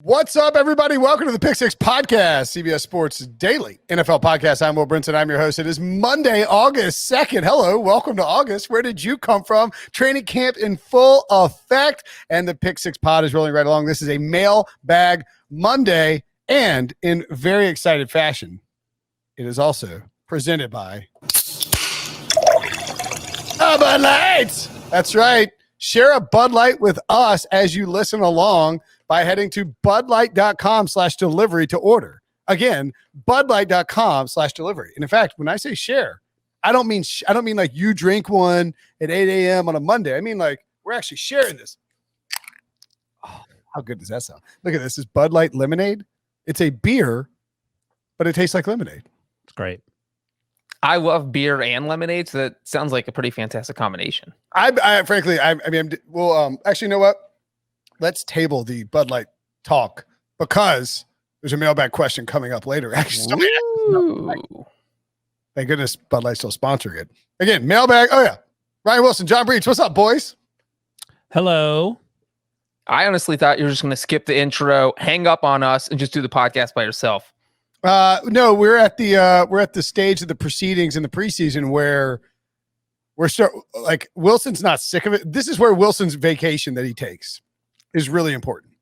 What's up, everybody? Welcome to the Pick Six podcast, CBS Sports Daily NFL podcast. I'm Will Brinson. I'm your host. It is Monday, August 2nd. Hello, welcome to August. Where did you come from? Training camp in full effect, and the Pick Six pod is rolling right along. This is a Mailbag Monday, and in very excited fashion, it is also presented by Bud Light. That's right. Share a Bud Light with us as you listen along by heading to budlight.com/delivery to order. Again, budlight.com/delivery. And in fact, when I say share, I don't mean like you drink one at 8 a.m. on a Monday. I mean like we're actually sharing this. Oh, how good does that sound? Look at this. This is Bud Light lemonade. It's a beer, but it tastes like lemonade. It's great. I love beer and lemonade, so that sounds like a pretty fantastic combination. Frankly, actually, you know what? Let's table the Bud Light talk because there's a mailbag question coming up later. Actually, thank goodness Bud Light's still sponsoring it. Again, mailbag. Oh yeah, Ryan Wilson, John Breech. What's up, boys? Hello. I honestly thought you were just going to skip the intro, hang up on us, and just do the podcast by yourself. No, we're at the stage of the proceedings in the preseason where Wilson's not sick of it. This is where Wilson's vacation that he takes is really important.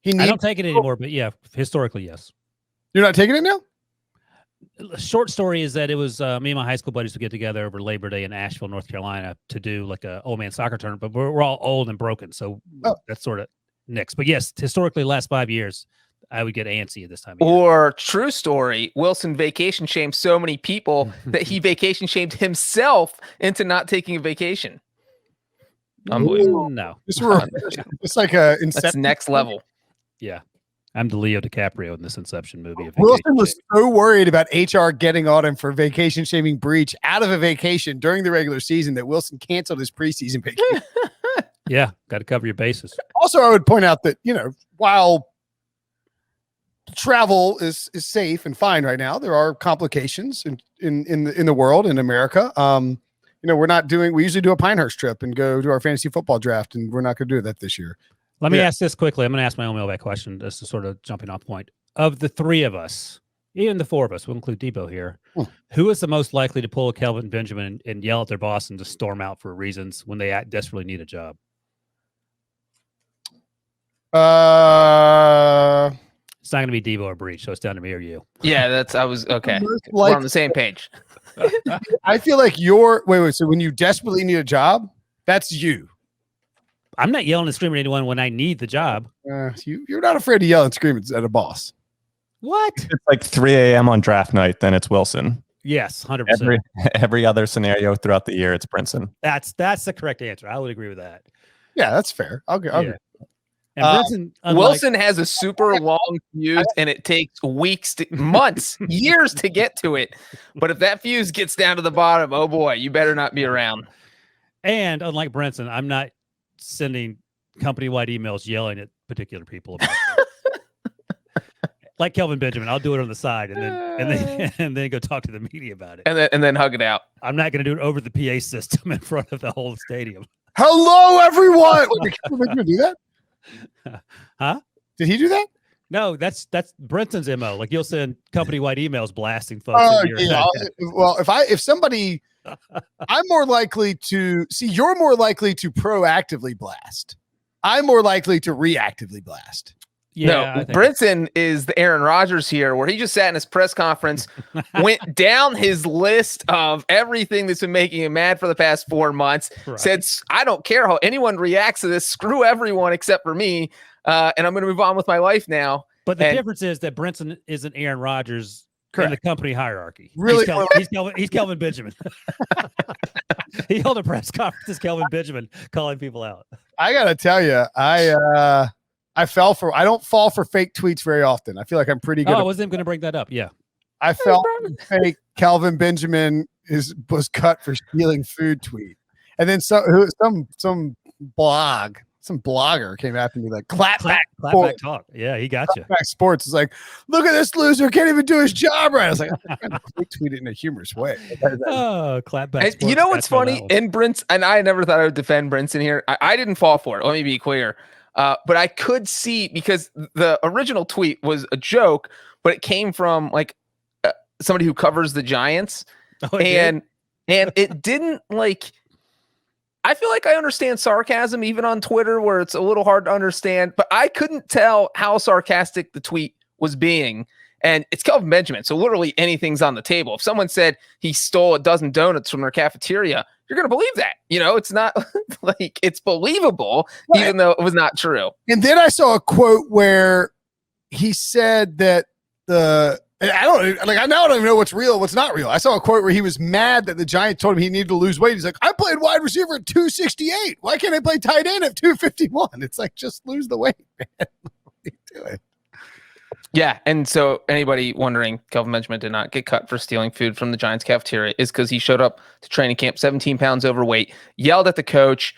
I don't take it anymore, but yeah, historically, yes. You're not taking it now? Short story is that it was me and my high school buddies would get together over Labor Day in Asheville, North Carolina to do like a old man soccer tournament, but we're all old and broken. So that's sort of next. But yes, historically, last 5 years, I would get antsy at this time of year. Or true story, Wilson vacation shamed so many people that he vacation shamed himself into not taking a vacation. Unbelievable. No. It's like a Inception. That's next level. Yeah. I'm the Leo DiCaprio in this Inception movie. Wilson was so worried about HR getting on him for vacation shaming Breech out of a vacation during the regular season that Wilson canceled his preseason vacation. Yeah. Got to cover your bases. Also, I would point out that, while travel is safe and fine right now, there are complications in the world, in America. We usually do a Pinehurst trip and go to our fantasy football draft, and we're not going to do that this year. Let me ask this quickly. I'm going to ask my own mailbag question. This is sort of jumping off point. Of the three of us, even the four of us, we'll include Debo here, who is the most likely to pull a Kelvin Benjamin and yell at their boss and just storm out for reasons when they desperately need a job? It's not going to be Debo or Breech, so it's down to me or you. Yeah, okay. We're on the same page. I feel like wait. So when you desperately need a job, that's you. I'm not yelling and screaming at anyone when I need the job. You're not afraid to yell and scream at a boss. What? If it's like 3 a.m. on draft night, then it's Wilson. Yes, 100%. Every other scenario throughout the year, it's Brinson. That's the correct answer. I would agree with that. Yeah, that's fair. I'll agree. And Brinson, Wilson has a super long fuse, and it takes weeks, months, years to get to it. But if that fuse gets down to the bottom, oh boy, you better not be around. And unlike Brinson, I'm not sending company-wide emails yelling at particular people about it. Like Kelvin Benjamin, I'll do it on the side and then go talk to the media about it. And then hug it out. I'm not going to do it over the PA system in front of the whole stadium. Hello, everyone. Did Kelvin Benjamin do that? Huh? Did he do that? No, that's Brinson's MO. Like you'll send company-wide emails blasting folks. Well, if somebody, I'm more likely to see. You're more likely to proactively blast. I'm more likely to reactively blast. Yeah, no, Brinson is the Aaron Rodgers here, where he just sat in his press conference, went down his list of everything that's been making him mad for the past 4 months, said, I don't care how anyone reacts to this, screw everyone except for me, and I'm going to move on with my life now. But the difference is that Brinson isn't Aaron Rodgers in the company hierarchy. Really? He's Kelvin Benjamin. He held a press conference as Kelvin Benjamin calling people out. I got to tell you, I don't fall for fake tweets very often. I feel like I'm pretty good. I wasn't going to bring that up. Yeah. I felt fake Calvin Benjamin was cut for stealing food tweet. And then some blogger came after me like clap back talk. Yeah, he got you. Back sports is like, look at this loser, can't even do his job right. I was like, I'm gonna tweet it in a humorous way. Clap back. You know what's funny? In Brinson, and I never thought I would defend Brinson here. I didn't fall for it. Let me be clear. But I could see, because the original tweet was a joke, but it came from like somebody who covers the Giants. And it didn't like, I feel like I understand sarcasm even on Twitter where it's a little hard to understand, but I couldn't tell how sarcastic the tweet was being. And it's Kelvin Benjamin, so literally anything's on the table. If someone said he stole a dozen donuts from their cafeteria, you're going to believe that. You know, it's not like it's believable, right, even though it was not true. And then I saw a quote where he said that I don't even know what's real, what's not real. I saw a quote where he was mad that the Giants told him he needed to lose weight. He's like, I played wide receiver at 268. Why can't I play tight end at 251? It's like, just lose the weight, man. What are you doing? Yeah, and so anybody wondering, Kelvin Benjamin did not get cut for stealing food from the Giants cafeteria is because he showed up to training camp 17 pounds overweight, yelled at the coach,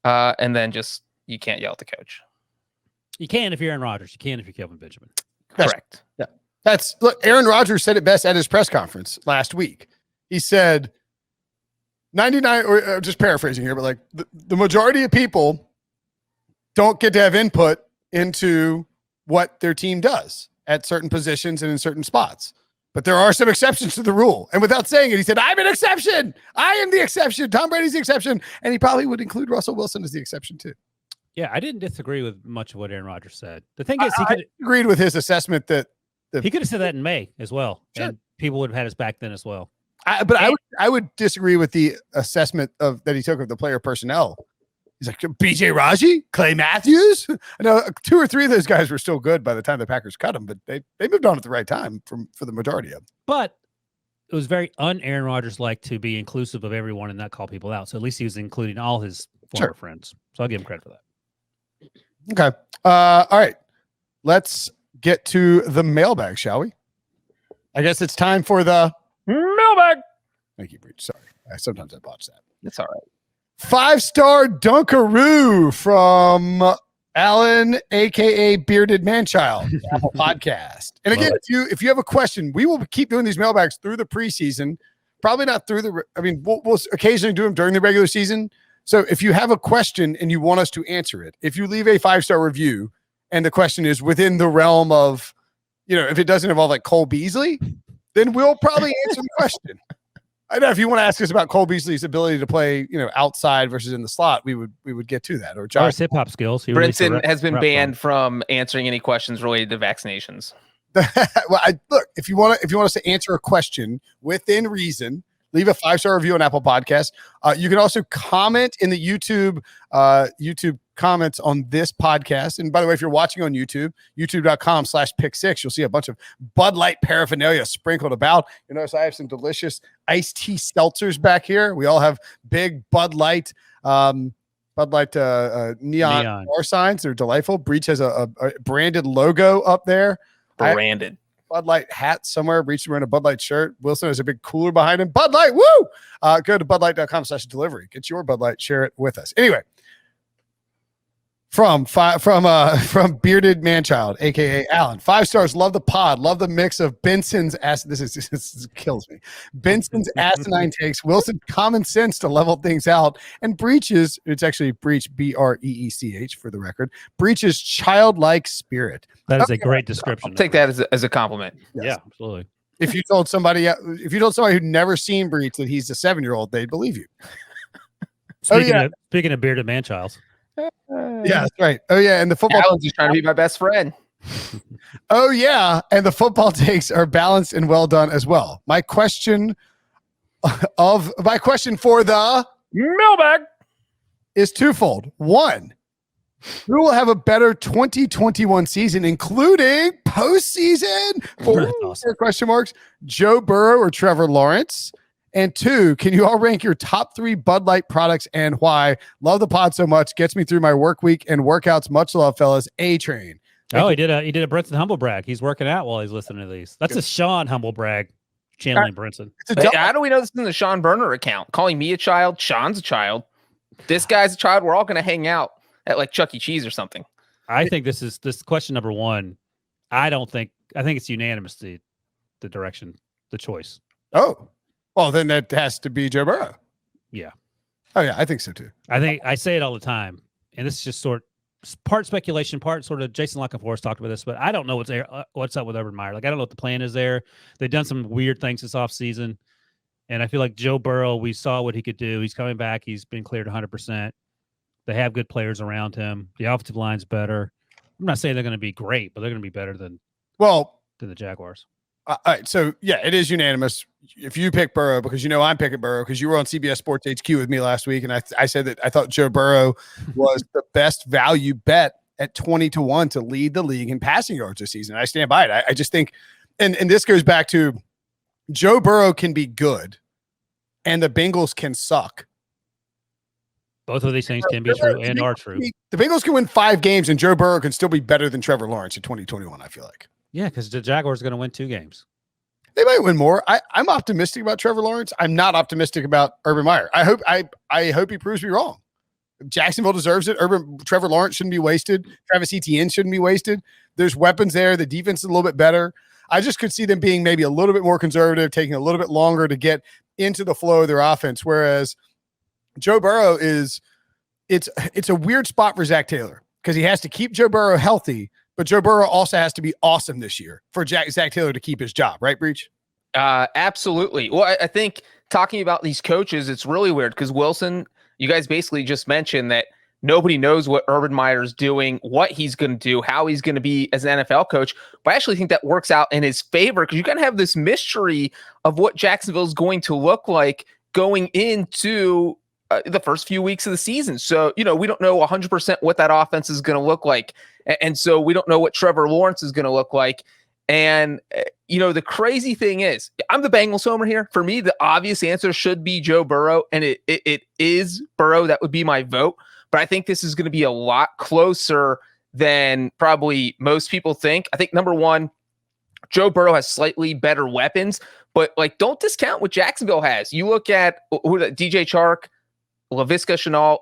and then just, you can't yell at the coach. You can if you're Aaron Rodgers. You can if you're Kelvin Benjamin. Correct. Yeah. Look, Aaron Rodgers said it best at his press conference last week. He said 99, or just paraphrasing here, but like the majority of people don't get to have input into what their team does at certain positions and in certain spots. But there are some exceptions to the rule. And without saying it, he said, I'm an exception. I am the exception. Tom Brady's the exception. And he probably would include Russell Wilson as the exception too. Yeah, I didn't disagree with much of what Aaron Rodgers said. The thing is, I agreed with his assessment that he could have said that in May as well. Sure. And people would have had us back then as well. I would disagree with the assessment that he took of the player personnel. He's like, BJ Raji, Clay Matthews. I know 2 or 3 of those guys were still good by the time the Packers cut them, but they moved on at the right time for the majority of them. But it was very un-Aaron Rodgers-like to be inclusive of everyone and not call people out. So at least he was including all his former friends. So I'll give him credit for that. Okay. All right. Let's get to the mailbag, shall we? I guess it's time for the mailbag. Thank you, Breech. Sorry. Sometimes I botch that. It's all right. 5-star Dunkaroo from Alan, aka Bearded Manchild, Apple Podcast. And again, if you have a question, we will keep doing these mailbags through the preseason. Probably not through we'll occasionally do them during the regular season. So if you have a question and you want us to answer it, if you leave a 5-star review and the question is within the realm of, if it doesn't involve like Cole Beasley, then we'll probably answer the question. I know if you want to ask us about Cole Beasley's ability to play, outside versus in the slot, we would get to that. Or Josh hip hop skills. Brinson has been banned from answering any questions related to vaccinations. Well, look, if you want us to answer a question within reason, leave a 5-star review on Apple Podcasts. You can also comment in the YouTube comments on this podcast. And by the way, if you're watching on YouTube, youtube.com/PickSix, you'll see a bunch of Bud Light paraphernalia sprinkled about. You notice I have some delicious iced tea seltzers back here. We all have big Bud Light neon bar signs. They're delightful. Breech has a branded logo up there. Branded. Bud Light hat somewhere. Breech is wearing a Bud Light shirt. Wilson has a big cooler behind him. Bud Light, woo! Go to budlight.com/delivery. Get your Bud Light. Share it with us. Anyway, from Bearded Manchild, aka Alan. 5 stars. Love the pod. Love the mix of Benson's this kills me. Benson's asinine takes, Wilson common sense to level things out, and Breech's, it's actually Breech, Breech for the record. Breech's childlike spirit. That is a great description. I'll take that as a compliment. Yes. Yeah, absolutely. If you told somebody who'd never seen Breech that he's a 7-year-old, they'd believe you. Speaking of Bearded Manchilds. Yeah, that's right. Oh yeah, and the football. Alan's just trying to be my best friend. Oh yeah, and the football takes are balanced and well done as well. My question for the mailbag is twofold. One, who will have a better 2021 season, including postseason? Awesome. Question marks. Joe Burrow or Trevor Lawrence? And 2, can you all rank your top 3 Bud Light products and why? Love the pod so much. Gets me through my work week and workouts. Much love, fellas. A-Train. He did a Brinson humble brag. He's working out while he's listening to these. That's a Sean humble brag channeling Brinson. How do we know this is in the Sean Burner account? Calling me a child. Sean's a child. This guy's a child. We're all going to hang out at like Chuck E. Cheese or something. I think this question number 1. I think it's unanimous, the direction, the choice. Oh. Well, then that has to be Joe Burrow. Yeah. Oh, yeah, I think so, too. I say it all the time, and this is just part speculation, part sort of Jason Lockenforth talked about this, but I don't know what's up with Urban Meyer. Like, I don't know what the plan is there. They've done some weird things this offseason, and I feel like Joe Burrow, we saw what he could do. He's coming back. He's been cleared 100%. They have good players around him. The offensive line's better. I'm not saying they're going to be great, but they're going to be better than the Jaguars. All right, so yeah, it is unanimous. If you pick Burrow, because I'm picking Burrow, because you were on CBS Sports HQ with me last week, and I said that I thought Joe Burrow was the best value bet at 20-1 to lead the league in passing yards this season. I stand by it. I just think, and this goes back to Joe Burrow can be good, and the Bengals can suck. Both of these things can be true and are true. The Bengals can win 5 games, and Joe Burrow can still be better than Trevor Lawrence in 2021, I feel like. Yeah, because the Jaguars are going to win 2 games. They might win more. I'm optimistic about Trevor Lawrence. I'm not optimistic about Urban Meyer. I hope he proves me wrong. Jacksonville deserves it. Trevor Lawrence shouldn't be wasted. Travis Etienne shouldn't be wasted. There's weapons there. The defense is a little bit better. I just could see them being maybe a little bit more conservative, taking a little bit longer to get into the flow of their offense. Whereas Joe Burrow it's a weird spot for Zach Taylor because he has to keep Joe Burrow healthy. But Joe Burrow also has to be awesome this year for Zach Taylor to keep his job, right, Breech? Absolutely. Well, I think talking about these coaches, it's really weird because Wilson, you guys basically just mentioned that nobody knows what Urban Meyer is doing, what he's going to do, how he's going to be as an NFL coach. But I actually think that works out in his favor because you kind of have this mystery of what Jacksonville is going to look like going into the first few weeks of the season. So, we don't know 100% what that offense is going to look like. And so we don't know what Trevor Lawrence is going to look like. And, the crazy thing is, I'm the Bengals homer here. For me, the obvious answer should be Joe Burrow, and it is Burrow. That would be my vote. But I think this is going to be a lot closer than probably most people think. I think, number one, Joe Burrow has slightly better weapons, but don't discount what Jacksonville has. You look at DJ Chark, LaVisca Chenault,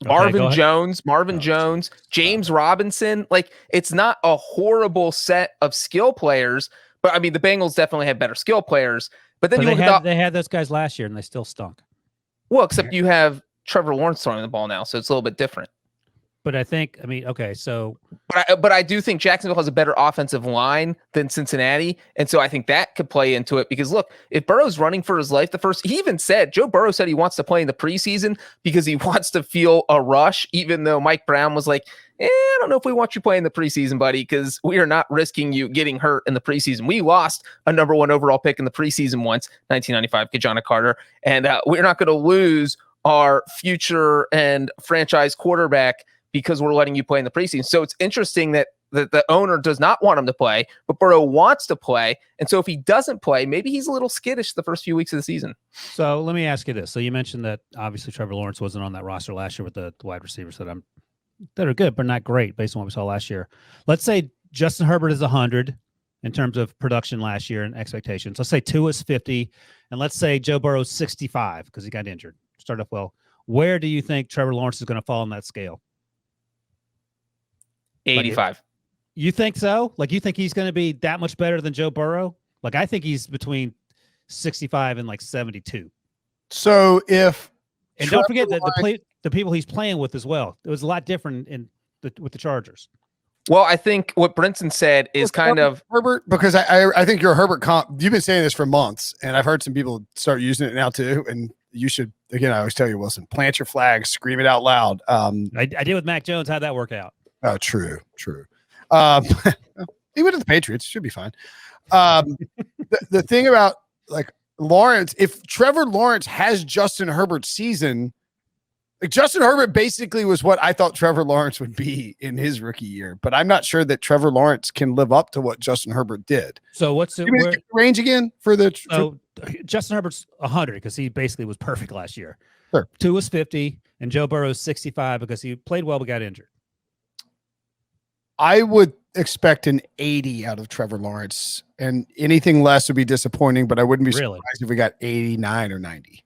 Marvin Jones, James Robinson. It's not a horrible set of skill players, but I mean, the Bengals definitely have better skill players. But then they had those guys last year and they still stunk. Well, except you have Trevor Lawrence throwing the ball now, so it's a little bit different. But okay, so. But I do think Jacksonville has a better offensive line than Cincinnati, and so I think that could play into it. Because look, if Burrow's running for his life, Joe Burrow said he wants to play in the preseason because he wants to feel a rush, even though Mike Brown was like, I don't know if we want you playing the preseason, buddy, because we are not risking you getting hurt in the preseason. We lost a number 1 overall pick in the preseason once, 1995, Kajana Carter, and we're not going to lose our future and franchise quarterback because we're letting you play in the preseason. So it's interesting that the owner does not want him to play, but Burrow wants to play. And so if he doesn't play, maybe he's a little skittish the first few weeks of the season. So let me ask you this. So you mentioned that obviously Trevor Lawrence wasn't on that roster last year with the wide receivers that are good, but not great based on what we saw last year. Let's say Justin Herbert is 100 in terms of production last year and expectations. Let's say Tua is 50, and let's say Joe Burrow's 65 because he got injured. Start off well. Where do you think Trevor Lawrence is going to fall on that scale? 85. You think so? You think he's going to be that much better than Joe Burrow? I think he's between 65 and 72. So don't forget that the people he's playing with as well. It was a lot different with the Chargers. Well, I think what Brinson said is kind of Herbert, because I think you're a Herbert comp. You've been saying this for months, and I've heard some people start using it now too. And you should, again, I always tell you, Wilson, plant your flag, scream it out loud. I did with Mack Jones. How'd that work out? Oh, true. He went to the Patriots. Should be fine. The thing about Lawrence, if Trevor Lawrence has Justin Herbert's season, Justin Herbert basically was what I thought Trevor Lawrence would be in his rookie year, but I'm not sure that Trevor Lawrence can live up to what Justin Herbert did. So what's the range again for the? Justin Herbert's 100 because he basically was perfect last year. Sure. 2 was 50, and Joe Burrow's 65 because he played well but got injured. I would expect an 80 out of Trevor Lawrence, and anything less would be disappointing, but I wouldn't be surprised if we got 89 or 90.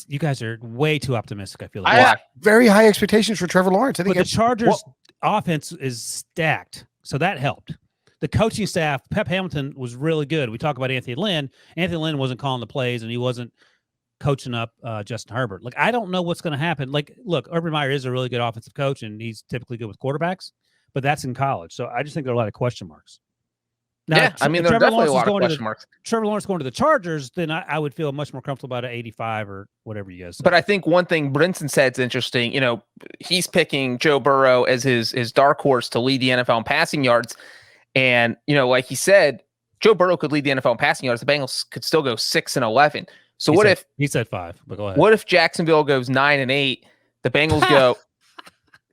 You guys are way too optimistic, I feel I have very high expectations for Trevor Lawrence. I think the Chargers offense is stacked, so that helped. The coaching staff, Pep Hamilton was really good. We talk about Anthony Lynn. Anthony Lynn wasn't calling the plays, and he wasn't coaching up Justin Herbert. Like, I don't know what's going to happen. Like, look, Urban Meyer is a really good offensive coach, and he's typically good with quarterbacks, but that's in college. So I just think there are a lot of question marks. Now, Yeah, I mean, there are definitely a lot of question marks. Trevor Lawrence going to the Chargers, then I would feel much more comfortable about an 85 or whatever you guys say. But I think one thing Brinson said is interesting. You know, he's picking Joe Burrow as his dark horse to lead the NFL in passing yards. And, you know, like he said, Joe Burrow could lead the NFL in passing yards. The Bengals could still go 6-11. So he said 5, but go ahead. What if Jacksonville goes 9-8? The Bengals go.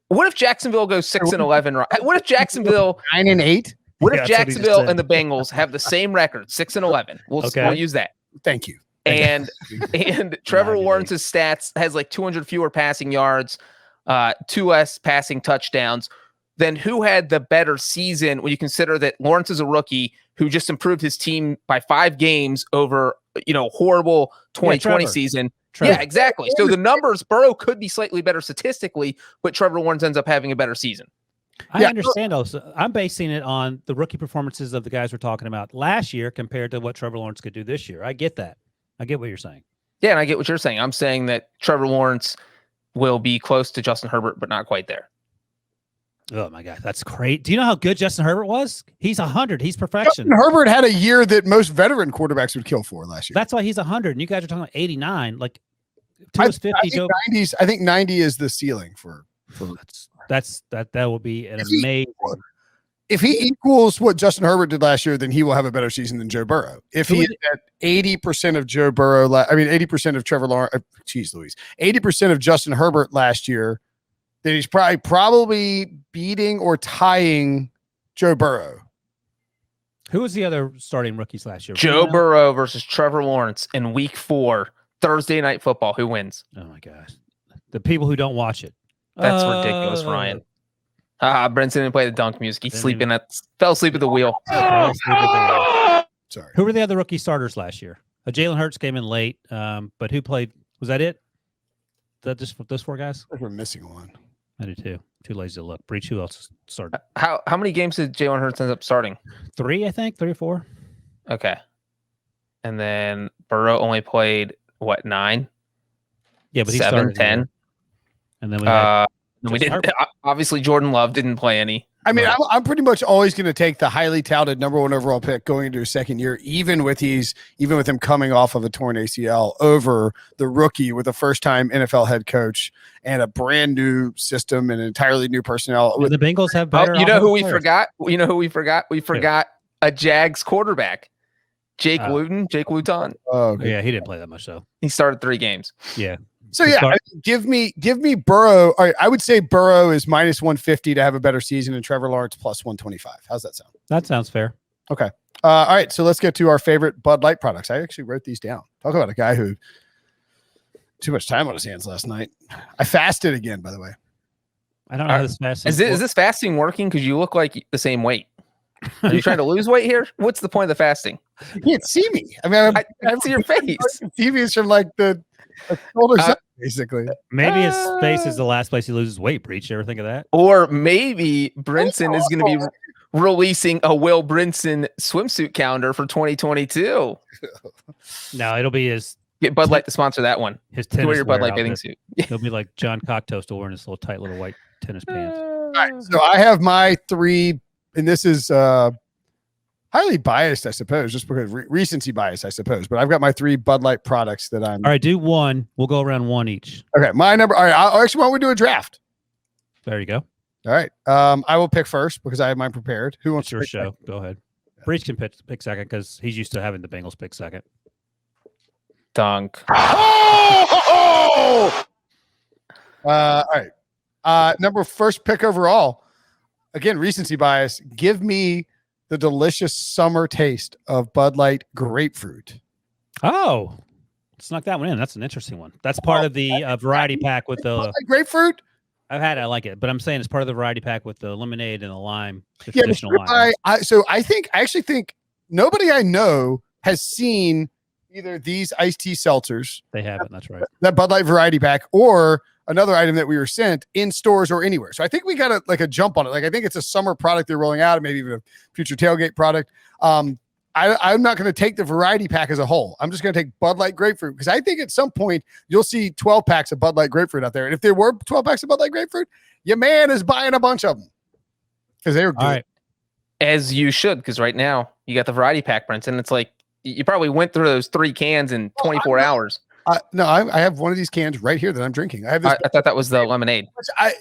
What if Jacksonville goes 6-11? What if Jacksonville 9-8? What if Jacksonville and the Bengals have the same record, 6-11? We'll use that. Thank you. And Trevor Lawrence's stats has like 200 fewer passing yards, 2 less passing touchdowns. Then who had the better season when you consider that Lawrence is a rookie who just improved his team by 5 games over, horrible 2020 season? Trevor. Yeah, exactly. So the numbers, Burrow could be slightly better statistically, but Trevor Lawrence ends up having a better season. I understand also. I'm basing it on the rookie performances of the guys we're talking about last year compared to what Trevor Lawrence could do this year. I get that. I get what you're saying. Yeah, and I get what you're saying. I'm saying that Trevor Lawrence will be close to Justin Herbert, but not quite there. Oh my God, that's great. Do you know how good Justin Herbert was? He's 100. He's perfection. Justin Herbert had a year that most veteran quarterbacks would kill for last year. That's why he's 100. And you guys are talking about 89. Like, to his 50. I think 90 is the ceiling for that will be an amazing. If he equals what Justin Herbert did last year, then he will have a better season than Joe Burrow. If he is at 80% of Joe Burrow, 80% of Trevor Lawrence, 80% of Justin Herbert last year, then he's probably beating or tying Joe Burrow. Who was the other starting rookies last year? Joe Burrow versus Trevor Lawrence in Week 4, Thursday Night Football. Who wins? Oh my gosh, the people who don't watch it. That's ridiculous, Ryan. Brinson didn't play the dunk music. He fell asleep at the wheel. Sorry. Who were the other rookie starters last year? Jalen Hurts came in late, but who played? Was that it? That just those 4 guys? We're missing one. I do too. Too lazy to look. Breech, who else started? How many games did Jalen Hurts end up starting? 3, I think. 3 or 4. Okay. And then Burrow only played 9? Yeah, but he 7, started 10. And then we didn't. Obviously, Jordan Love didn't play any. I mean, I'm pretty much always going to take the highly touted number 1 overall pick going into his second year, even with him coming off of a torn ACL, over the rookie with a first-time NFL head coach and a brand new system and entirely new personnel. The Bengals have better. You know who we forgot? We forgot a Jags quarterback, Jake Luton. Oh, okay. Yeah, he didn't play that much though. He started 3 games. Yeah. So give me Burrow. All right, I would say Burrow is -150 to have a better season, and Trevor Lawrence +125. How's that sound? That sounds fair. Okay. All right, so let's get to our favorite Bud Light products. I actually wrote these down. Talk about a guy who too much time on his hands last night. I fasted again, by the way. I don't know how this fasting is this fasting working? Because you look like the same weight. Are you trying to lose weight here? What's the point of the fasting? You can't see me. I mean, I can see your face. TV is from like the shoulders up, basically. Maybe his face is the last place he loses weight. Breech, you ever think of that? Or maybe Brinson is going to be releasing a Will Brinson swimsuit calendar for 2022. No, it'll be his. Get Bud Light to sponsor that one. His tennis wear your Bud Light outfit. bathing suit. He'll be like John Cocktoast wearing his little tight little white tennis pants. All right, so I have my 3, and this is highly biased, I suppose, just because recency bias, I suppose. But I've got my 3 Bud Light products that I'm. All right, do 1. We'll go around 1 each. Okay, my number. All right, actually, why don't we do a draft? There you go. All right, I will pick first because I have mine prepared. Who wants your show? Second? Go ahead. Breech can pick second because he's used to having the Bengals pick second. Dunk. All right. First pick overall. Again, recency bias. Give me the delicious summer taste of Bud Light grapefruit. Oh, snuck that one in. That's an interesting one. That's part of the variety pack with the grapefruit. I've had it. I like it, but I'm saying it's part of the variety pack with the lemonade and the lime. The traditional lime. I actually think nobody I know has seen either these iced tea seltzers. They haven't. That's right. That Bud Light variety pack, or another item that we were sent in stores or anywhere. So I think we got a jump on it. Like, I think it's a summer product they're rolling out, maybe even a future tailgate product. I'm not going to take the variety pack as a whole. I'm just going to take Bud Light Grapefruit because I think at some point you'll see 12 packs of Bud Light Grapefruit out there. And if there were 12 packs of Bud Light Grapefruit, your man is buying a bunch of them because they were good. All right. As you should, because right now you got the variety pack, Brinson. It's like you probably went through those 3 cans in 24 hours. No, I have one of these cans right here that I'm drinking. I have this. I thought that was the lemonade.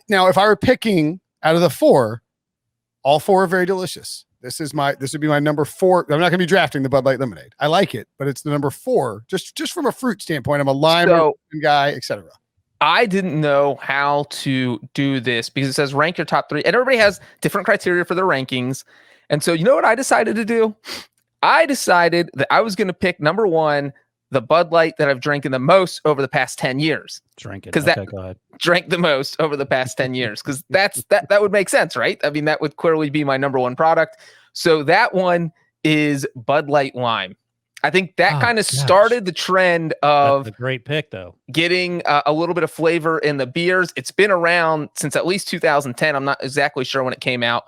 Now, if I were picking out of the 4, all 4 are very delicious. This would be my number 4. I'm not going to be drafting the Bud Light lemonade. I like it, but it's the number 4. Just from a fruit standpoint, I'm a lime guy, etc. I didn't know how to do this because it says rank your top 3, and everybody has different criteria for their rankings. And so, you know what I decided to do? I decided that I was going to pick number 1, the Bud Light that I've drank the most over the past 10 years. Drink it. Because okay, go ahead. Drank the most over the past 10 years. Because that would make sense, right? I mean, that would clearly be my number 1 product. So that one is Bud Light Lime. I think that kind of started the trend of That's a great pick, though. Getting a little bit of flavor in the beers. It's been around since at least 2010. I'm not exactly sure when it came out.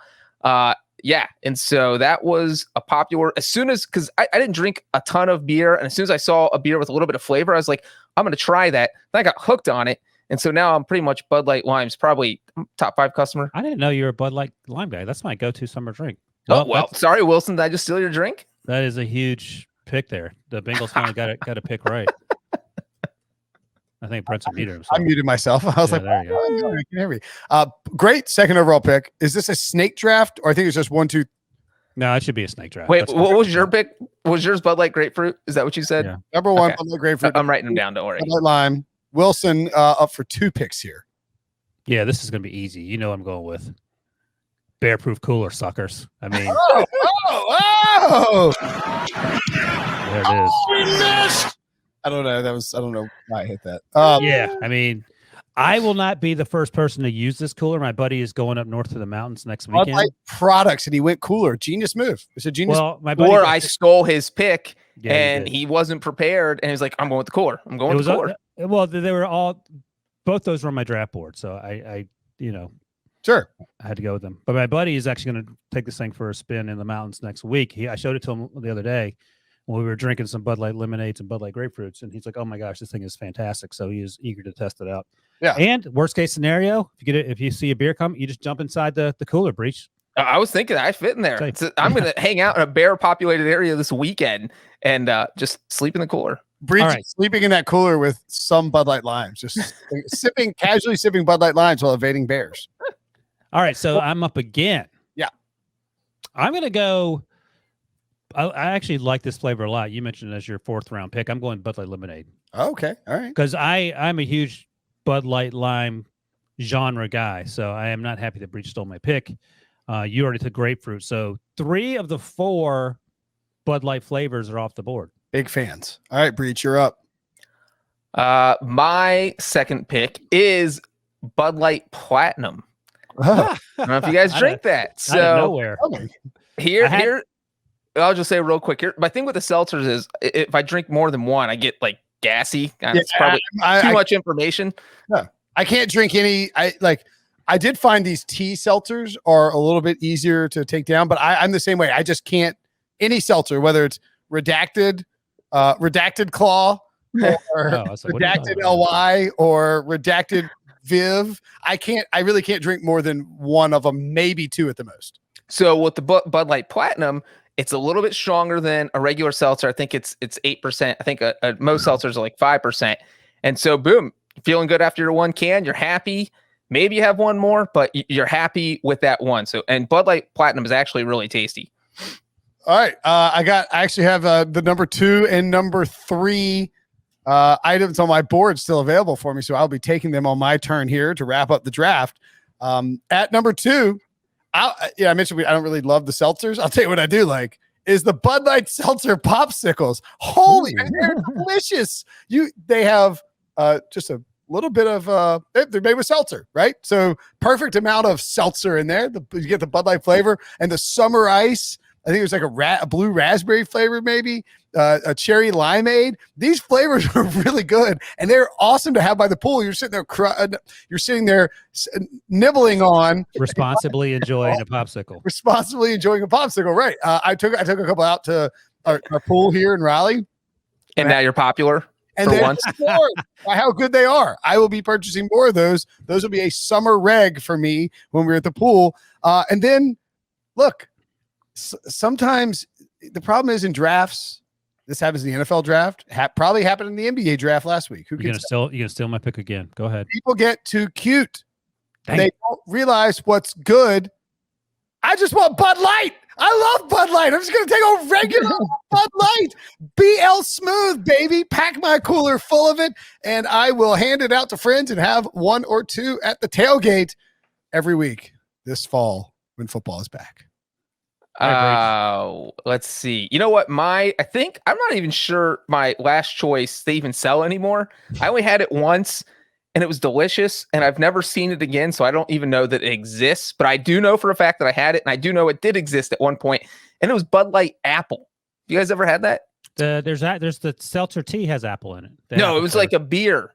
Yeah. And so that was a popular, because I didn't drink a ton of beer. And as soon as I saw a beer with a little bit of flavor, I was like, I'm going to try that. Then I got hooked on it. And so now I'm pretty much Bud Light Lime's probably top 5 customer. I didn't know you were a Bud Light Lime guy. That's my go-to summer drink. Well, sorry, Wilson. Did I just steal your drink? That is a huge pick there. The Bengals finally got to pick right. I think Brinson muted himself. I muted myself. I was there you go. Great second overall pick. Is this a snake draft, or I think it's just 1, 2? No, it should be a snake draft. Wait, what was your pick? Was yours Bud Light Grapefruit? Is that what you said? Yeah. Number 1, Bud Light Grapefruit. I'm writing them down. Don't worry. Bud Light Lime. Wilson up for 2 picks here. Yeah, this is going to be easy. You know what I'm going with. Bear-proof cooler, suckers. I mean. Oh! There it is. We missed. I don't know why I hit that. Yeah, I mean, I will not be the first person to use this cooler. My buddy is going up north to the mountains next weekend. Bud Light products, and he went cooler. Genius move. It's a genius. Well, my buddy I stole his pick, Yeah, and he wasn't prepared, and he's like, "I'm going with the cooler. I'm going with the cooler." Well, they were both those were on my draft board, so I sure, I had to go with them. But my buddy is actually going to take this thing for a spin in the mountains next week. I showed it to him the other day when we were drinking some Bud Light lemonades and Bud Light grapefruits, and he's like, "Oh my gosh, this thing is fantastic!" So he is eager to test it out. Yeah. And worst case scenario, if you see a beer come, you just jump inside the cooler, Breech. I was thinking I fit in there. I'm going to hang out in a bear-populated area this weekend and just sleep in the cooler. Breech sleeping in that cooler with some Bud Light Limes, just casually sipping Bud Light Limes while evading bears. All right, so I'm up again. Yeah. I'm going to go. I actually like this flavor a lot. You mentioned it as your 4th round pick. I'm going Bud Light Lemonade. Okay. All right. Because I'm a huge Bud Light Lime genre guy, so I am not happy that Breech stole my pick. You already took grapefruit, so 3 of the 4 Bud Light flavors are off the board. Big fans. All right, Breech, you're up. My second pick is Bud Light Platinum. I don't know if you guys drink that. So out of nowhere. Here, I'll just say real quick. Here, my thing with the seltzers is if I drink more than one, I get like gassy. It's probably too much information. No, I can't drink any. I did find these tea seltzers are a little bit easier to take down, but I'm the same way. I just can't any seltzer, whether it's redacted claw or redacted LY or redacted Viv. I really can't drink more than one of them, maybe 2 at the most. So with the Bud Light Platinum, it's a little bit stronger than a regular seltzer. I think it's 8%. I think most seltzers are like 5%. And so, boom, feeling good after your 1 can. You're happy. Maybe you have one more, but you're happy with that one. So, and Bud Light Platinum is actually really tasty. All right, I actually have the number 2 and number 3 items on my board still available for me, so I'll be taking them on my turn here to wrap up the draft. At number 2. I mentioned I don't really love the seltzers. I'll tell you what I do like is the Bud Light Seltzer Popsicles. Holy, they're delicious. They have just a little bit of they're made with seltzer, right? So perfect amount of seltzer in there. You get the Bud Light flavor and the summer ice. I think it was like a blue raspberry flavor, maybe a cherry limeade. These flavors are really good, and they're awesome to have by the pool. You're sitting there nibbling on, responsibly enjoying a popsicle. Responsibly enjoying a popsicle, right? I took a couple out to our pool here in Raleigh. And now you're popular And for once. more by how good they are. I will be purchasing more of those. Those will be a summer reg for me when we're at the pool. And then, look, sometimes the problem is in drafts. This happens in the NFL draft. Probably happened in the NBA draft last week. You're gonna steal my pick again. Go ahead. People get too cute. Dang. They don't realize what's good. I just want Bud Light. I love Bud Light. I'm just going to take a regular Bud Light. BL Smooth, baby. Pack my cooler full of it, and I will hand it out to friends and have one or two at the tailgate every week this fall when football is back. Let's see. You know what? I'm not even sure my last choice they even sell anymore. I only had it once. And it was delicious, and I've never seen it again, so I don't even know that it exists. But I do know for a fact that I had it, and I do know it did exist at one point, and it was Bud Light Apple. You guys ever had that? There's the seltzer tea has apple in it. No, it was like a beer.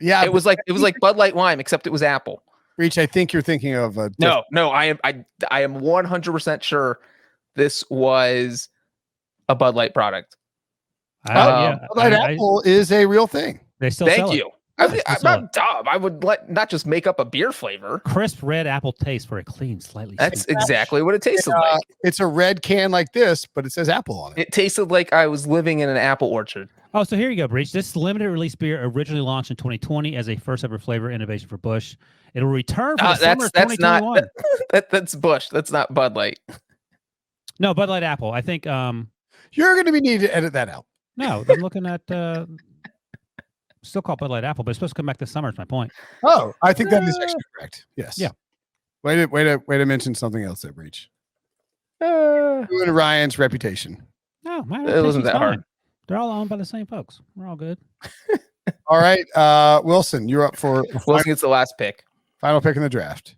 Yeah, it was like Bud Light Lime, except it was apple. Breech, I think you're thinking of a No, I am 100% sure this was a Bud Light product. Bud Light Apple is a real thing. They still sell Thank you. it. I'm not dumb. I would not just make up a beer flavor. Crisp red apple taste for a clean, slightly. That's exactly what it tasted like. It's a red can like this, but it says apple on it. It tasted like I was living in an apple orchard. Oh, so here you go, Breech. This limited release beer originally launched in 2020 as a first ever flavor innovation for Busch. It'll return for the summer of 2021. That's Busch. That's not Bud Light. No, Bud Light Apple. I think you're going to be needed to edit that out. No, I'm looking at still called Bud Light Apple, but it's supposed to come back this summer. Is my point. Oh, I think that is actually correct. Yes. Yeah. Way to mention something else there, Breech. Ruin Ryan's reputation. No, my it wasn't that hard. They're all owned by the same folks. We're all good. All right, Wilson, you're up for Wilson gets the last pick. Final pick in the draft.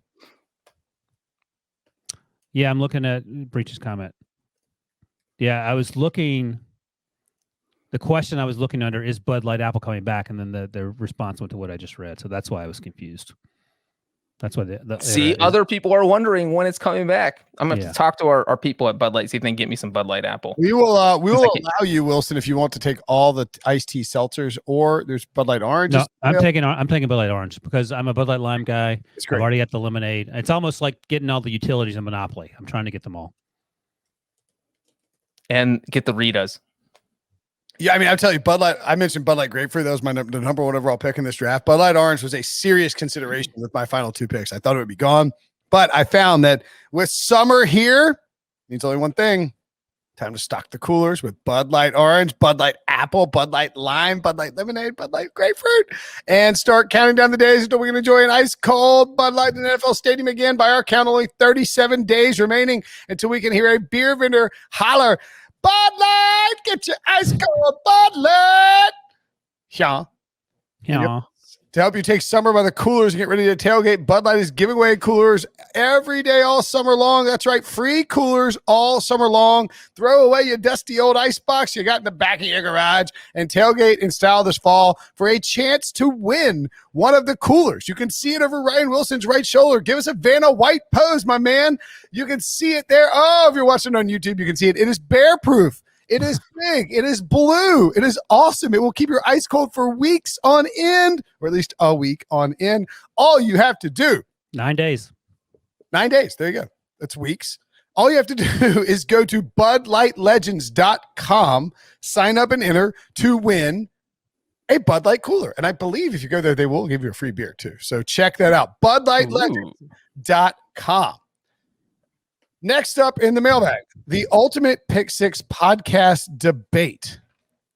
Yeah, I'm looking at Breech's comment. Yeah, I was looking. The question I was looking under is Bud Light Apple coming back, and then the response went to what I just read. So that's why I was confused. That's why other people are wondering when it's coming back. I'm going to talk to our people at Bud Light, see if they can get me some Bud Light Apple. We will allow you, Wilson, if you want to take all the iced tea seltzers, or there's Bud Light Orange. No, I'm taking Bud Light Orange because I'm a Bud Light Lime guy. I've already got the lemonade. It's almost like getting all the utilities in Monopoly. I'm trying to get them all. And get the Ritas. Yeah, I mean, I'll tell you, Bud Light, I mentioned Bud Light Grapefruit. That was the number one overall pick in this draft. Bud Light Orange was a serious consideration with my final two picks. I thought it would be gone, but I found that with summer here, means only one thing. Time to stock the coolers with Bud Light Orange, Bud Light Apple, Bud Light Lime, Bud Light Lemonade, Bud Light Grapefruit, and start counting down the days until we can enjoy an ice cold Bud Light in the NFL Stadium again. By our count, only 37 days remaining until we can hear a beer vendor holler, Bud Light, get your ice cold Bud Light. Yeah. To help you take summer by the coolers and get ready to tailgate, Bud Light is giving away coolers every day all summer long. That's right, free coolers all summer long. Throw away your dusty old ice box you got in the back of your garage and tailgate in style this fall for a chance to win one of the coolers. You can see it over Ryan Wilson's right shoulder. Give us a Vanna White pose, my man. You can see it there. Oh, if you're watching on YouTube, you can see it. It is bear proof. It is big. It is blue. It is awesome. It will keep your ice cold for weeks on end, or at least a week on end. All you have to do. 9 days. 9 days. There you go. That's weeks. All you have to do is go to budlightlegends.com, sign up and enter to win a Bud Light cooler. And I believe if you go there, they will give you a free beer too. So check that out. budlightlegends.com. Next up in the mailbag, the Ultimate Pick Six podcast debate.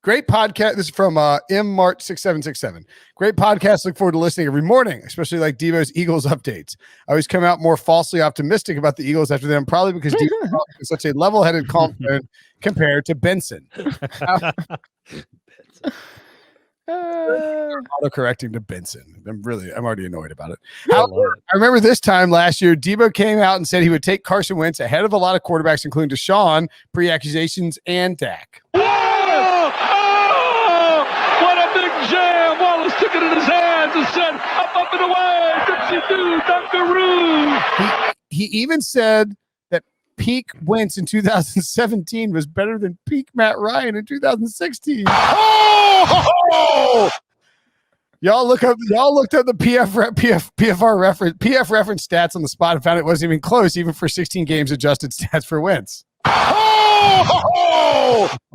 Great podcast. This is from MMart6767. Great podcast. Look forward to listening every morning, especially like Devo's Eagles updates. I always come out more falsely optimistic about the Eagles after them, probably because Devo is such a level-headed confident compared to Benson. Auto-correcting to Benson. I'm already annoyed about it. However, I remember this time last year, Debo came out and said he would take Carson Wentz ahead of a lot of quarterbacks, including Deshaun, pre-accusations, and Dak. Oh, what a big jam. Wallace took it in his hands and said, up and away, Dipsy-doo, Dunkaroo. He even said that peak Wentz in 2017 was better than peak Matt Ryan in 2016. Y'all looked up the PF reference stats on the spot and found it wasn't even close, even for 16 games adjusted stats for Wentz.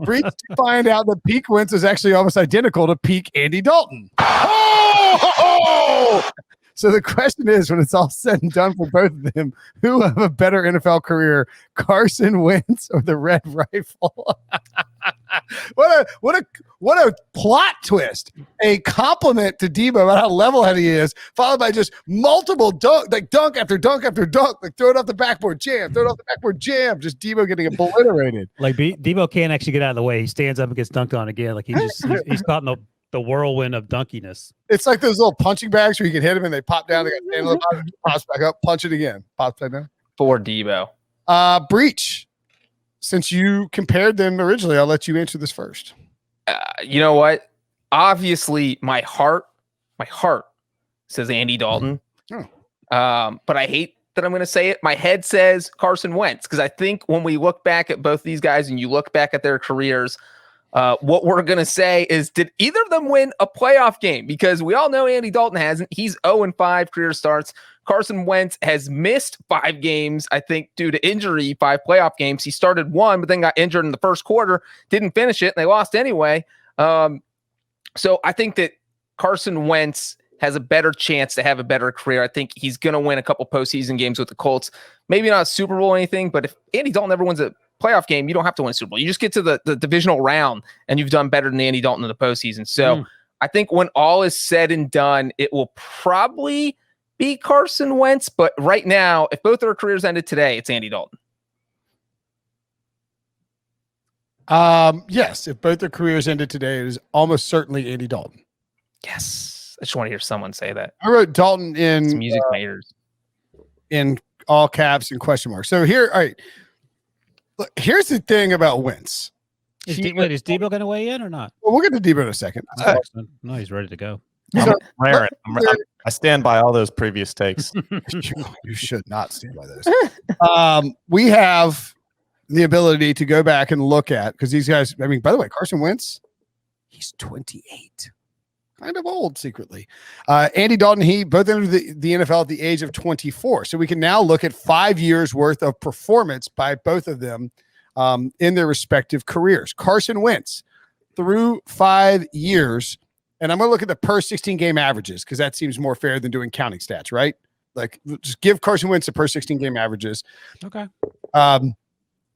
Breech to find out that peak Wentz is actually almost identical to peak Andy Dalton. So the question is, when it's all said and done for both of them, who have a better NFL career, Carson Wentz or the Red Rifle? What a plot twist! A compliment to Debo about how level-headed he is, followed by just multiple dunk after dunk after dunk, like throw it off the backboard, jam, throw it off the backboard, jam. Just Debo getting obliterated. Like Debo can't actually get out of the way. He stands up and gets dunked on again. Like he's caught in the whirlwind of dunkiness. It's like those little punching bags where you can hit them and they pop down. They got stand on the bottom, pops back up, punch it again, pops back down. For Debo. Breech. Since you compared them originally, I'll let you answer this first. You know what? Obviously, my heart says Andy Dalton. But I hate that I'm going to say it. My head says Carson Wentz, because I think when we look back at both these guys and you look back at their careers, what we're going to say is, did either of them win a playoff game? Because we all know Andy Dalton hasn't. He's 0-5 career starts. Carson Wentz has missed 5 games, I think, due to injury, 5 playoff games. He started 1, but then got injured in the first quarter, didn't finish it, and they lost anyway. So I think that Carson Wentz has a better chance to have a better career. I think he's going to win a couple postseason games with the Colts. Maybe not a Super Bowl or anything, but if Andy Dalton ever wins a playoff game, you don't have to win a Super Bowl. You just get to the divisional round, and you've done better than Andy Dalton in the postseason. So I think when all is said and done, it will probably be Carson Wentz, but right now, if both their careers ended today, it's Andy Dalton. Yes, if both their careers ended today, it is almost certainly Andy Dalton. Yes, I just want to hear someone say that. I wrote Dalton in it's music in my ears, in all caps and question marks. So here, all right. Look, here's the thing about Wentz. Is Debo going to weigh in or not? Well, we'll get to Debo in a second. No, he's ready to go. I stand by all those previous takes. You should not stand by those. We have the ability to go back and look at, because these guys, I mean, by the way, Carson Wentz, he's 28. Kind of old secretly. Andy Dalton, he both entered the NFL at the age of 24. So we can now look at 5 years worth of performance by both of them in their respective careers. Carson Wentz, through 5 years, and I'm going to look at the per 16 game averages because that seems more fair than doing counting stats, right? Like, just give Carson Wentz the per 16 game averages. Okay.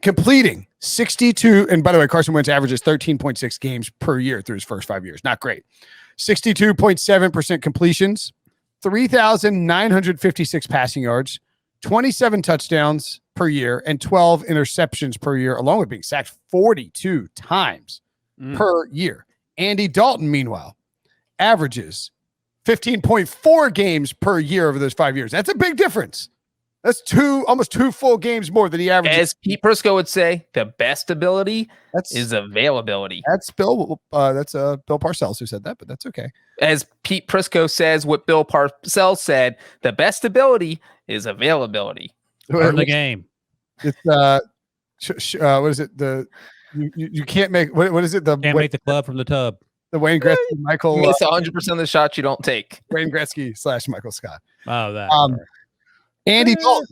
Completing 62, and by the way, Carson Wentz averages 13.6 games per year through his first 5 years. Not great. 62.7% completions, 3,956 passing yards, 27 touchdowns per year, and 12 interceptions per year, along with being sacked 42 times per year. Andy Dalton, meanwhile, averages 15.4 games per year over those 5 years. That's a big difference. That's almost 2 full games more than he averages. As Pete Prisco would say, the best ability is availability. That's Bill. That's Bill Parcells who said that, but that's okay. As Pete Prisco says, what Bill Parcells said, the best ability is availability. Learn the game. It's what is it? You can't make what is it? Can't make the club from the tub. The Wayne Gretzky, Michael. You miss 100% of the shots you don't take. Wayne Gretzky / Michael Scott. Oh, that. Andy Dalton.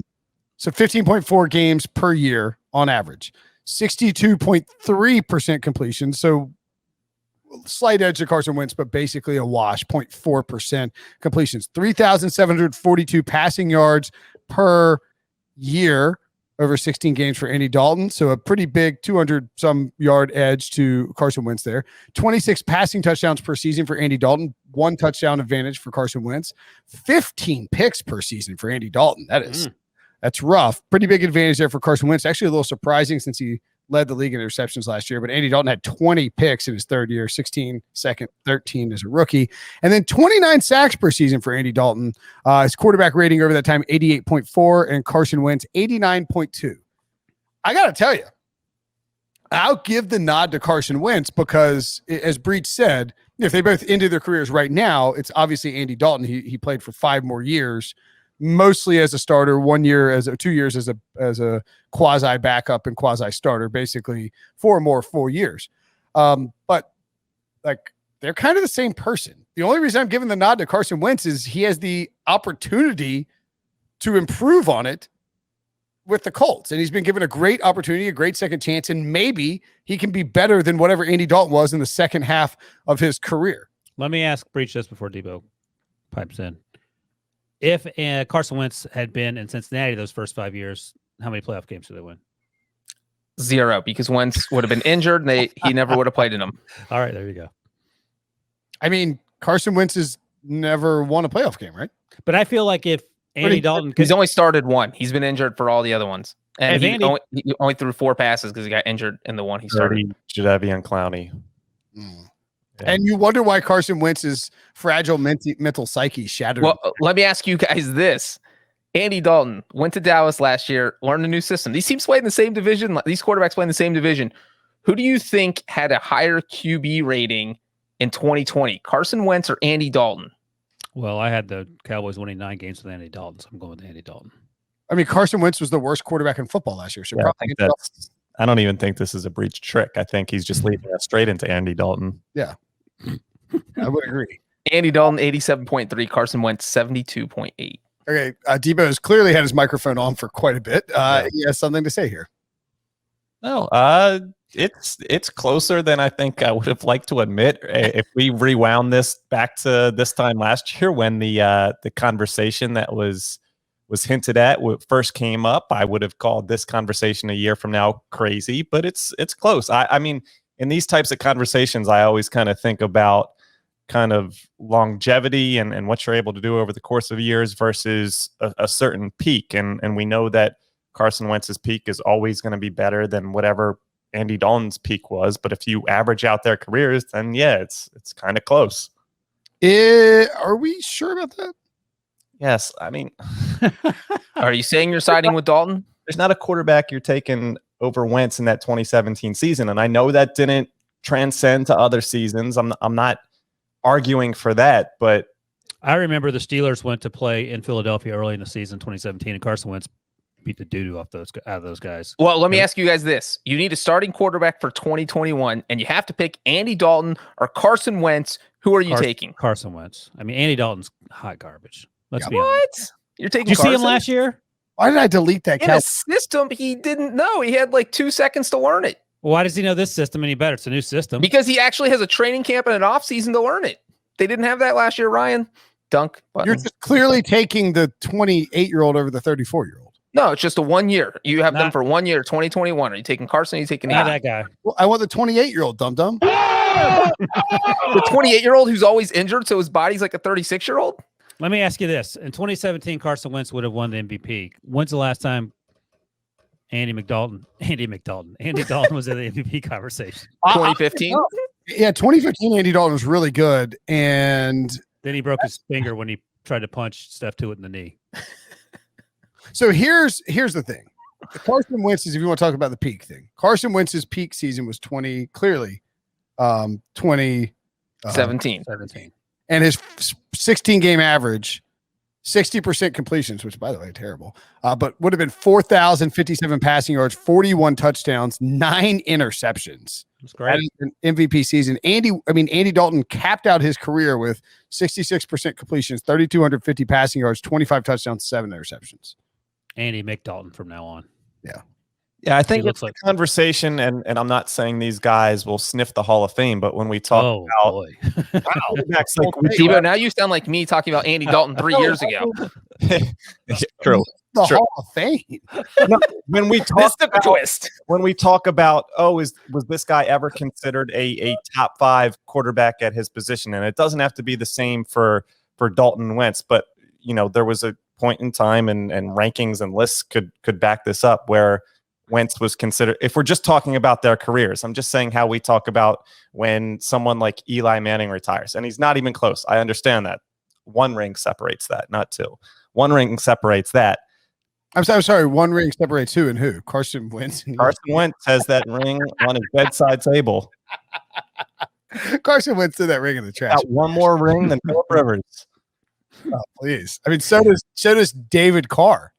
So 15.4 games per year on average, 62.3% completion. So slight edge to Carson Wentz, but basically a wash, 0.4% completions, 3,742 passing yards per year over 16 games for Andy Dalton. So a pretty big 200 some yard edge to Carson Wentz there. 26 passing touchdowns per season for Andy Dalton, 1 touchdown advantage for Carson Wentz, 15 picks per season for Andy Dalton. That's rough. Pretty big advantage there for Carson Wentz. Actually a little surprising since he led the league in interceptions last year, but Andy Dalton had 20 picks in his third year, 16 second, 13 as a rookie, and then 29 sacks per season for Andy Dalton. His quarterback rating over that time, 88.4, and Carson Wentz, 89.2. I got to tell you, I'll give the nod to Carson Wentz because, as Breech said, if they both ended their careers right now, it's obviously Andy Dalton. He played for 5 more years, mostly as a starter, 1 year 2 years as a quasi backup and quasi starter, basically 4 more full years. But like they're kind of the same person. The only reason I'm giving the nod to Carson Wentz is he has the opportunity to improve on it with the Colts. And he's been given a great opportunity, a great second chance, and maybe he can be better than whatever Andy Dalton was in the second half of his career. Let me ask Breech this before Debo pipes in. If Carson Wentz had been in Cincinnati those first 5 years, how many playoff games did they win? 0, because Wentz would have been injured and he never would have played in them. All right, there you go. I mean, Carson Wentz has never won a playoff game, right? But I feel like if Andy Dalton... He's only started 1. He's been injured for all the other ones. And he Andy, only threw 4 passes because he got injured in the one he started. Jadeveon and Clowney. Yeah. And you wonder why Carson Wentz's fragile mental psyche shattered. Well, let me ask you guys this. Andy Dalton went to Dallas last year, learned a new system. These teams play in the same division. These quarterbacks play in the same division. Who do you think had a higher QB rating in 2020? Carson Wentz or Andy Dalton? Well, I had the Cowboys winning 9 games with Andy Dalton, so I'm going with Andy Dalton. I mean, Carson Wentz was the worst quarterback in football last year. So yeah, I don't even think this is a Breech trick. I think he's just leading us straight into Andy Dalton. Yeah, I would agree. Andy Dalton, 87.3. Carson Wentz, 72.8. Okay, Debo has clearly had his microphone on for quite a bit. He has something to say here. No, it's closer than I think I would have liked to admit. If we rewound this back to this time last year when the conversation that was hinted at first came up, I would have called this conversation a year from now crazy, but it's close. I mean, in these types of conversations, I always kind of think about kind of longevity and what you're able to do over the course of years versus a certain peak. And we know that Carson Wentz's peak is always going to be better than whatever Andy Dalton's peak was. But if you average out their careers, then yeah, it's kind of close. Are we sure about that? Yes. I mean, are you saying you're siding with Dalton? There's not a quarterback you're taking over Wentz in that 2017 season. And I know that didn't transcend to other seasons. I'm not arguing for that, but I remember the Steelers went to play in Philadelphia early in the season, 2017, and Carson Wentz beat the doo-doo out of those guys. Well, let me ask you guys this. You need a starting quarterback for 2021, and you have to pick Andy Dalton or Carson Wentz. Who are you taking? Carson Wentz. I mean, Andy Dalton's hot garbage. Let's be honest. What? You're taking Did you Carson? See him last year? Why did I delete that? In a system he didn't know. He had like 2 seconds to learn it. Well, why does he know this system any better? It's a new system. Because he actually has a training camp and an offseason to learn it. They didn't have that last year, Ryan. Dunk button. You're just clearly taking the 28-year-old over the 34-year-old. No, it's just a 1 year. You have them for 1 year, 2021. Are you taking Carson? Or are you taking that guy? Well, I want the 28-year-old, dum-dum. The 28-year-old who's always injured, so his body's like a 36-year-old? Let me ask you this. In 2017, Carson Wentz would have won the MVP. When's the last time Andy Dalton was in the MVP conversation? 2015? Yeah, 2015, Andy Dalton was really good. And then he broke his finger when he tried to punch Steph Tuitt in the knee. So here's the thing. Carson Wentz is, if you want to talk about the peak thing, Carson Wentz's peak season was 2017. And his 16-game average, 60% completions, which, by the way, terrible, but would have been 4,057 passing yards, 41 touchdowns, 9 interceptions. That's great. An MVP season. Andy Dalton capped out his career with 66% completions, 3,250 passing yards, 25 touchdowns, 7 interceptions. Andy McDalton from now on. Yeah. Yeah, I think it's like a conversation, and I'm not saying these guys will sniff the Hall of Fame, but when we talk about quarterbacks like Debo, now you sound like me talking about Andy Dalton 3 years ago. True. The Hall of Fame. No, when we talk about, twist. When we talk about, was this guy ever considered a top 5 quarterback at his position? And it doesn't have to be the same for Dalton Wentz, but there was a point in time and rankings and lists could back this up where Wentz was considered, if we're just talking about their careers. I'm just saying how we talk about when someone like Eli Manning retires, and he's not even close. I understand that. 1 ring separates that, not 2. 1 ring separates that. I'm sorry. 1 ring separates who and who? Carson Wentz. Carson Wentz has that ring on his bedside table. Carson Wentz threw that ring in the trash. Got 1 more ring than Philip Rivers. Oh, please. I mean, so does David Carr.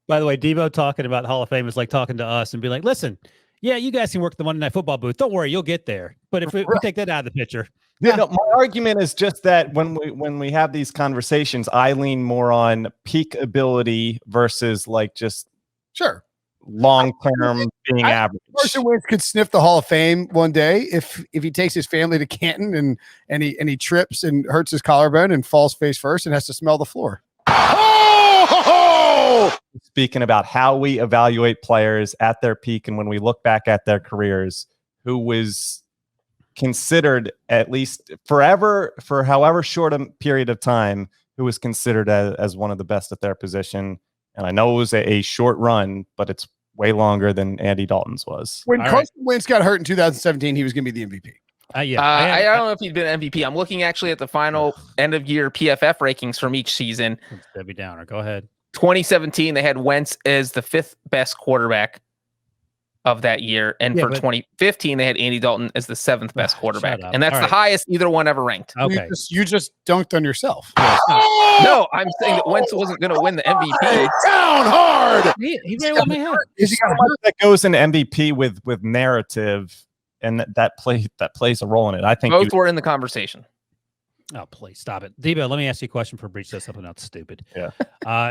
By the way, Debo talking about Hall of Fame is like talking to us and be like, listen, yeah, you guys can work the Monday Night Football booth. Don't worry, you'll get there. But if we take that out of the picture. Yeah, no, my argument is just that when we have these conversations, I lean more on peak ability versus like just Sure. long-term being average. Carson Wentz could sniff the Hall of Fame one day if he takes his family to Canton and he trips and hurts his collarbone and falls face first and has to smell the floor. Speaking about how we evaluate players at their peak and when we look back at their careers, who was considered, at least forever, for however short a period of time, who was considered as one of the best at their position. And I know it was a short run, but it's way longer than Andy Dalton's was. When Carson Wentz got hurt in 2017, he was going to be the MVP. I don't know if he'd been MVP. I'm looking actually at the final end of year PFF rankings from each season. Debbie Downer, go ahead. 2017, they had Wentz as the 5th best quarterback of that year. And for 2015, they had Andy Dalton as the 7th best quarterback. And that's the highest either one ever ranked. Okay. You just dunked on yourself. No, I'm saying that Wentz wasn't going to win the MVP. Down hard. He very well may have. That goes into MVP with narrative, and that plays a role in it. I think both were in the conversation. Oh, please stop it. Debo, let me ask you a question for Breech. Says something else stupid. Yeah.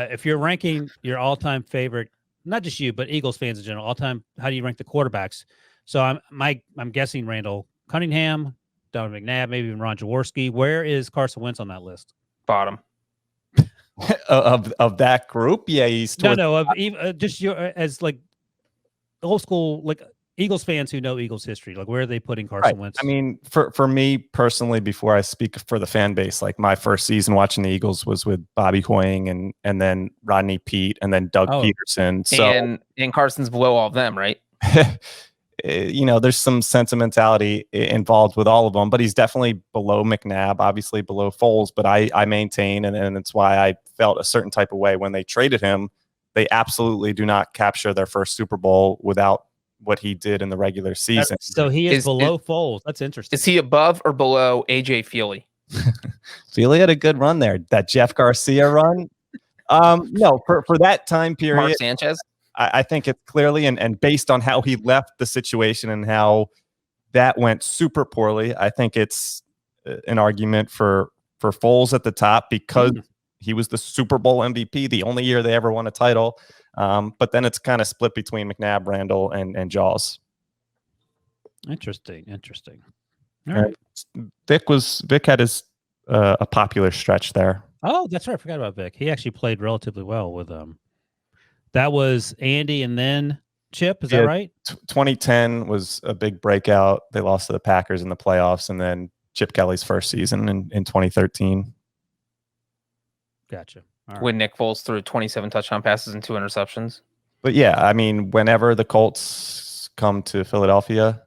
If you're ranking your all-time favorite, not just you, but Eagles fans in general, all-time, how do you rank the quarterbacks? So I'm guessing Randall Cunningham, Donovan McNabb, maybe even Ron Jaworski. Where is Carson Wentz on that list? Bottom. of that group? Yeah, he's just your as like old school like Eagles fans who know Eagles history. Like, where are they putting Carson Wentz? I mean, for me personally, before I speak for the fan base, like my first season watching the Eagles was with Bobby Hoying and then Rodney Peete and then Doug Peterson. So and Carson's below all of them, right? There's some sentimentality involved with all of them, but he's definitely below McNabb, obviously below Foles. But I maintain, and it's why I felt a certain type of way when they traded him. They absolutely do not capture their first Super Bowl without what he did in the regular season. So he is below Foles. That's interesting. Is he above or below AJ Feely? Feely had a good run there. That Jeff Garcia run. No, for that time period. Mark Sanchez. I think it's clearly, and based on how he left the situation and how that went super poorly, I think it's an argument for Foles at the top because he was the Super Bowl MVP, the only year they ever won a title. But then it's kind of split between McNabb, Randall, and Jaws. Interesting. All right. Vic had his a popular stretch there. Oh, that's right. I forgot about Vic. He actually played relatively well with that was Andy and then Chip. Is that right? 2010 was a big breakout. They lost to the Packers in the playoffs, and then Chip Kelly's first season in 2013. Gotcha. Right. When Nick Foles threw 27 touchdown passes and 2 interceptions. But yeah, I mean, whenever the Colts come to Philadelphia,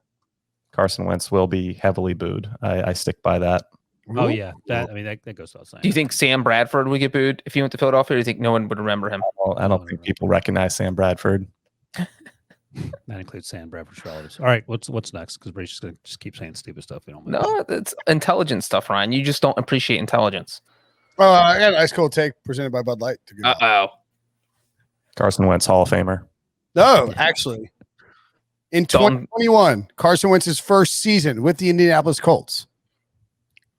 Carson Wentz will be heavily booed. I stick by that. Oh yeah, that goes without saying. Do you think Sam Bradford would get booed if he went to Philadelphia, or do you think no one would remember him? Well, I don't think people recognize Sam Bradford. That includes Sam Bradford's relatives. All right, what's next? Because Breech is going to just keep saying stupid stuff. No, it's intelligent stuff, Ryan. You just don't appreciate intelligence. I got an ice cold take presented by Bud Light. Carson Wentz, Hall of Famer. No, actually. In 2021, Carson Wentz's first season with the Indianapolis Colts,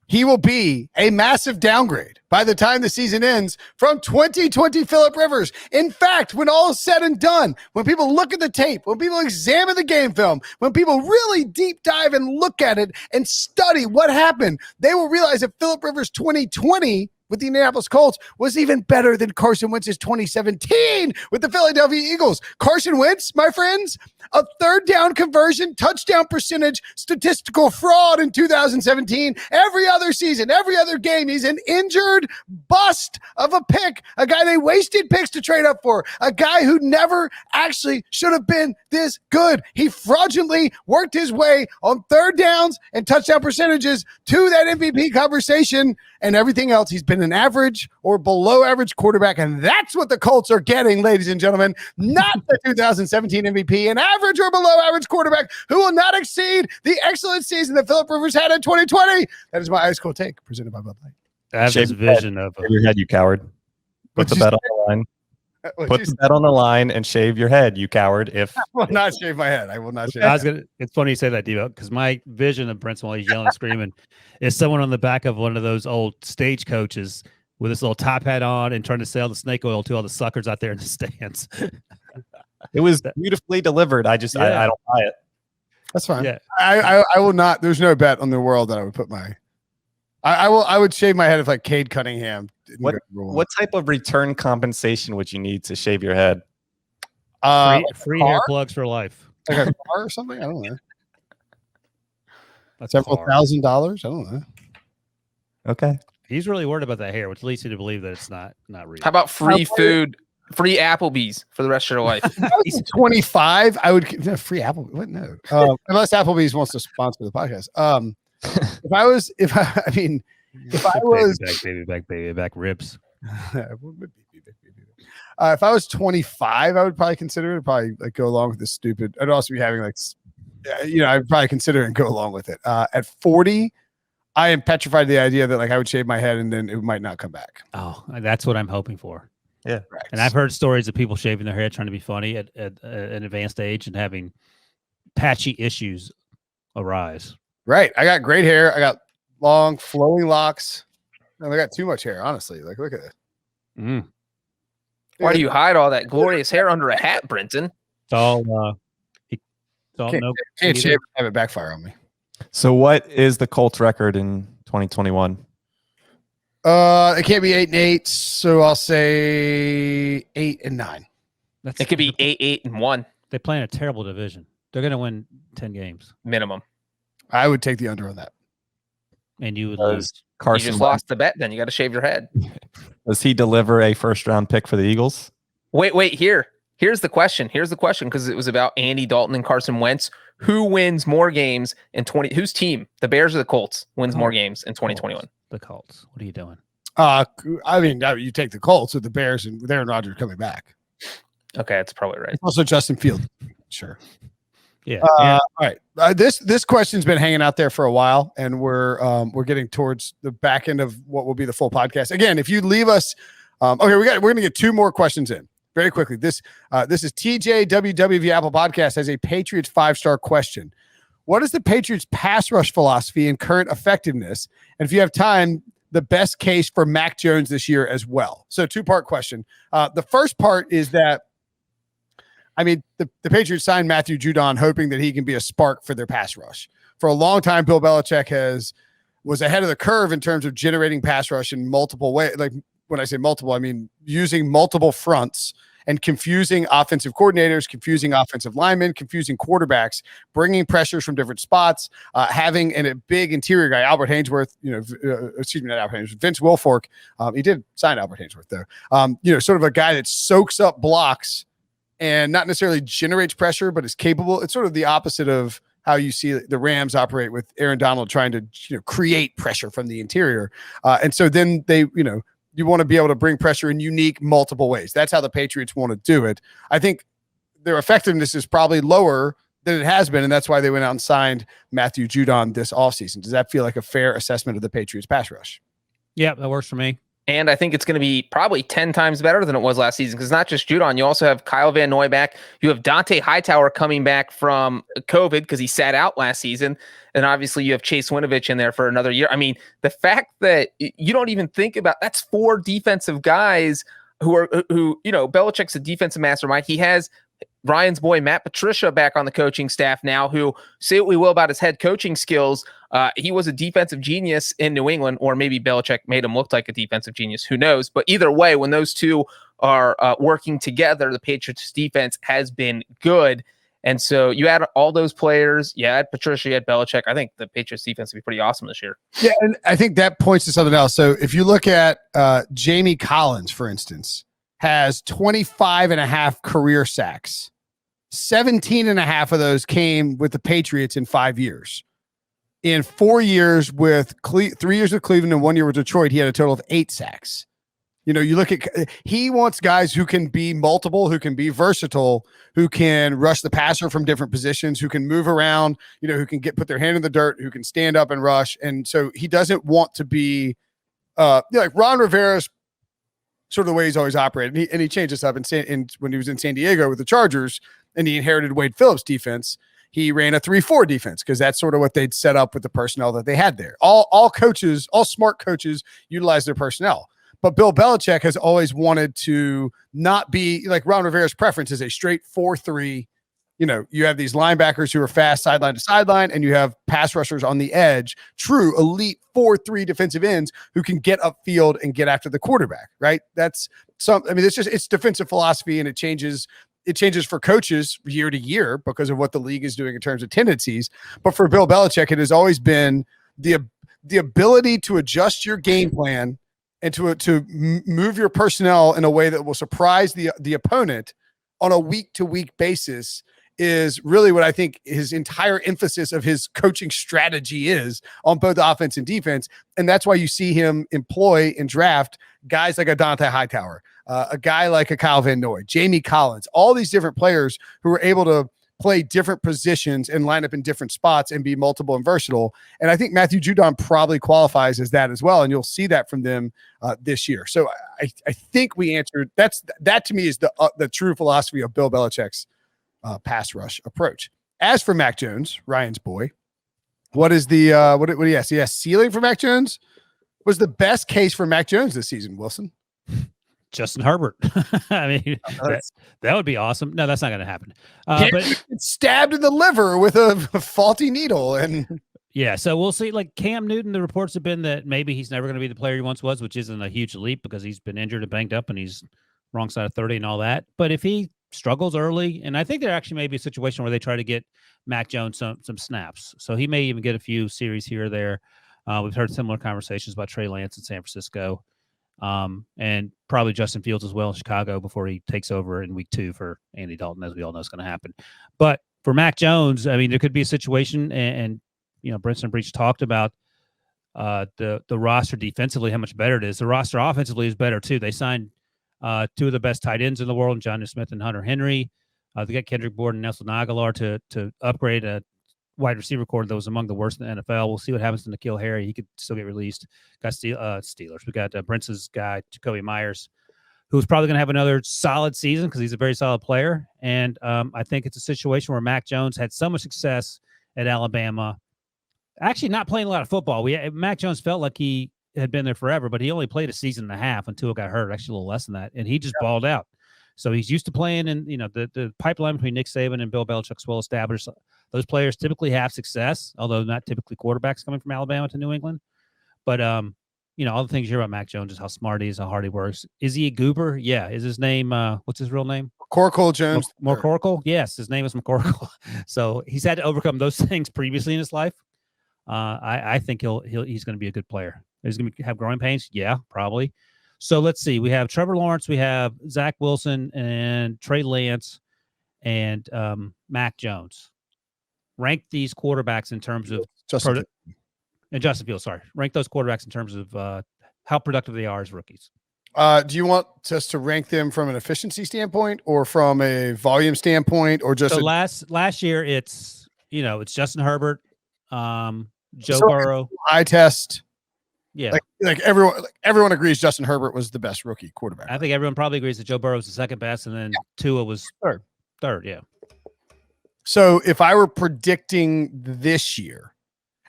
he will be a massive downgrade by the time the season ends from 2020 Phillip Rivers. In fact, when all is said and done, when people look at the tape, when people examine the game film, when people really deep dive and look at it and study what happened, they will realize that Phillip Rivers 2020 with the Indianapolis Colts was even better than Carson Wentz's 2017 with the Philadelphia Eagles. Carson Wentz, my friends, a third down conversion, touchdown percentage, statistical fraud in 2017. Every other season, every other game, he's an injured bust of a pick, a guy they wasted picks to trade up for, a guy who never actually should have been this good. He fraudulently worked his way on third downs and touchdown percentages to that MVP conversation, and everything else, he's been an average or below average quarterback, and that's what the Colts are getting, ladies and gentlemen. Not the 2017 MVP, an average or below average quarterback who will not exceed the excellent season that Phillip Rivers had in 2020. That is my ice cold take presented by Bud Light. I have this vision of Shave your head, you coward. Put the bet on the line. Put the bet on the line and shave your head, you coward. If I will not shave my head. I will not shave. It's funny you say that, Devo, because my vision of Brinson while he's yelling and screaming is someone on the back of one of those old stagecoaches with this little top hat on and trying to sell the snake oil to all the suckers out there in the stands. it was beautifully delivered. I don't buy it. That's fine. Yeah. I will not. There's no bet on the world that I would put my. I would shave my head if like Cade Cunningham. What type of return compensation would you need to shave your head? Free hair plugs for life. Like a car or something? I don't know. That's Several far. $1,000s? I don't know. Okay. He's really worried about that hair, which leads you to believe that it's not real. How about free food, free Applebee's for the rest of your life? If I was 25, I would free Applebee's. What? No, unless Applebee's wants to sponsor the podcast. If I was baby back ribs. If I was 25, I would probably consider it. Probably like go along with this stupid. I'd also be having like, I'd probably consider and go along with it. At 40, I am petrified of the idea that like I would shave my head and then it might not come back. Oh, that's what I'm hoping for. Yeah. Right. And I've heard stories of people shaving their hair trying to be funny at an advanced age and having patchy issues arise. Right. I got great hair. I got long flowing locks. And I got too much hair, honestly. Like, look at it. Mm. Why do you hide all that glorious hair under a hat, Brinson? It's all Can't shave and have it backfire on me. So what is the Colts record in 2021? It can't be 8-8, so I'll say 8-9. It could be 8-1 They play in a terrible division. They're going to win 10 games minimum. I would take the under on that. and you would lose. You Carson just Wentz, lost the bet. Then you got to shave your head. does he deliver a first-round pick for the Eagles? Wait. Here's the question. Because it was about Andy Dalton and Carson Wentz. Who wins more games in 20? Whose team? The Bears or the Colts wins more games in 2021? The Colts. What are you doing? I mean, you take the Colts with the Bears and with Aaron Rodgers coming back. Okay, that's probably right. Also, Justin Fields. Sure. Yeah. All right. This question's been hanging out there for a while, and we're getting towards the back end of what will be the full podcast. Again, if you leave us, okay, we're going to get two more questions in very quickly. This is TJWW Apple Podcast has a Patriots 5-star question. What is the Patriots pass rush philosophy and current effectiveness? And if you have time, the best case for Mack Jones this year as well. So 2-part question. The first part is that, I mean, the Patriots signed Matthew Judon hoping that he can be a spark for their pass rush. For a long time, Bill Belichick was ahead of the curve in terms of generating pass rush in multiple ways. Like when I say multiple, I mean using multiple fronts and confusing offensive coordinators, confusing offensive linemen, confusing quarterbacks, bringing pressures from different spots, having a big interior guy, Albert Hainsworth, not Albert Hainsworth, Vince Wilfork. He did sign Albert Hainsworth though. Sort of a guy that soaks up blocks and not necessarily generates pressure, but is capable. It's sort of the opposite of how you see the Rams operate with Aaron Donald trying to create pressure from the interior. And so then you want to be able to bring pressure in unique multiple ways. That's how the Patriots want to do it. I think their effectiveness is probably lower than it has been, and that's why they went out and signed Matthew Judon this offseason. Does that feel like a fair assessment of the Patriots pass rush? Yeah, that works for me. And I think it's going to be probably 10 times better than it was last season because not just Judon. You also have Kyle Van Noy back. You have Dante Hightower coming back from COVID because he sat out last season. And obviously you have Chase Winovich in there for another year. I mean, the fact that you don't even think about that's 4 defensive guys who Belichick's a defensive mastermind. He has Ryan's boy, Matt Patricia, back on the coaching staff now, who, say what we will about his head coaching skills, he was a defensive genius in New England, or maybe Belichick made him look like a defensive genius. Who knows? But either way, when those two are working together, the Patriots defense has been good. And so you add all those players, you add Patricia, you add Belichick. I think the Patriots defense will be pretty awesome this year. Yeah, and I think that points to something else. So if you look at Jamie Collins, for instance, has 25.5 career sacks. 17.5 of those came with the Patriots in 5 years. In 4 years with 3 years with Cleveland and 1 year with Detroit, he had a total of 8 sacks. You look at, he wants guys who can be multiple, who can be versatile, who can rush the passer from different positions, who can move around, who can put their hand in the dirt, who can stand up and rush. And so he doesn't want to be like Ron Rivera's sort of the way he's always operated. And he changed this up when he was in San Diego with the Chargers and he inherited Wade Phillips' defense. He ran a 3-4 defense because that's sort of what they'd set up with the personnel that they had there. All coaches, all smart coaches utilize their personnel. But Bill Belichick has always wanted to not be like Ron Rivera's preference is a straight 4-3. You have these linebackers who are fast sideline to sideline, and you have pass rushers on the edge, true elite 4-3 defensive ends who can get upfield and get after the quarterback, right? It's defensive philosophy, and it changes for coaches year to year because of what the league is doing in terms of tendencies. But for Bill Belichick, it has always been the ability to adjust your game plan and to move your personnel in a way that will surprise the opponent on a week-to-week basis is really what I think his entire emphasis of his coaching strategy is on both offense and defense. And that's why you see him employ and draft guys like a Dante Hightower, a guy like a Kyle Van Noy, Jamie Collins, all these different players who are able to play different positions and line up in different spots and be multiple and versatile. And I think Matthew Judon probably qualifies as that as well. And you'll see that from them this year. So I think we answered that to me is the true philosophy of Bill Belichick's pass rush approach. As for Mack Jones, Ryan's boy, what is the what do you ask? Yes, ceiling for Mack Jones? Was the best case for Mack Jones this season, Wilson? Justin Herbert. I mean, that would be awesome. No, that's not going to happen. But stabbed in the liver with a faulty needle, and yeah, so we'll see. Like Cam Newton, the reports have been that maybe he's never going to be the player he once was, which isn't a huge leap because he's been injured and banged up, and he's wrong side of 30 and all that. But if he struggles early, and I think there actually may be a situation where they try to get Mack Jones some snaps, so he may even get a few series here or there. We've heard similar conversations about Trey Lance in San Francisco. And probably Justin Fields as well in Chicago before he takes over in week 2 for Andy Dalton, as we all know is going to happen. But for Mack Jones, I mean, there could be a situation, and Brinson and Breech talked about the roster defensively, how much better it is. The roster offensively is better too. They signed 2 of the best tight ends in the world, Jonnu Smith and Hunter Henry. They got Kendrick Bourne and Nelson Aguilar to upgrade a wide receiver core that was among the worst in the NFL. We'll see what happens to N'Keal Harry. He could still get released. Got Steelers. We got Brinson's guy, Jacoby Myers, who's probably going to have another solid season because he's a very solid player. And I think it's a situation where Mack Jones had so much success at Alabama, actually not playing a lot of football. Mack Jones felt like he had been there forever, but he only played a season and a half until it got hurt, actually a little less than that. And he just balled out. So he's used to playing in, the pipeline between Nick Saban and Bill Belichick's well established. Those players typically have success, although not typically quarterbacks coming from Alabama to New England. But, all the things you hear about Mack Jones is how smart he is, how hard he works. Is he a goober? Yeah. Is his name, what's his real name? McCorkle Jones. McCorkle? Yes, his name is McCorkle. So he's had to overcome those things previously in his life. I think he's going to be a good player. He's going to have growing pains? Yeah, probably. So let's see. We have Trevor Lawrence, we have Zach Wilson, and Trey Lance, and Mack Jones. Rank these quarterbacks in terms of Justin Fields. Sorry, rank those quarterbacks in terms of how productive they are as rookies. Do you want us to rank them from an efficiency standpoint, or from a volume standpoint, or just last year? It's Justin Herbert, Joe Burrow. Eye test. Yeah, like everyone agrees Justin Herbert was the best rookie quarterback. I think everyone probably agrees that Joe Burrow was the second best, and then Tua was third. Yeah. So if I were predicting this year,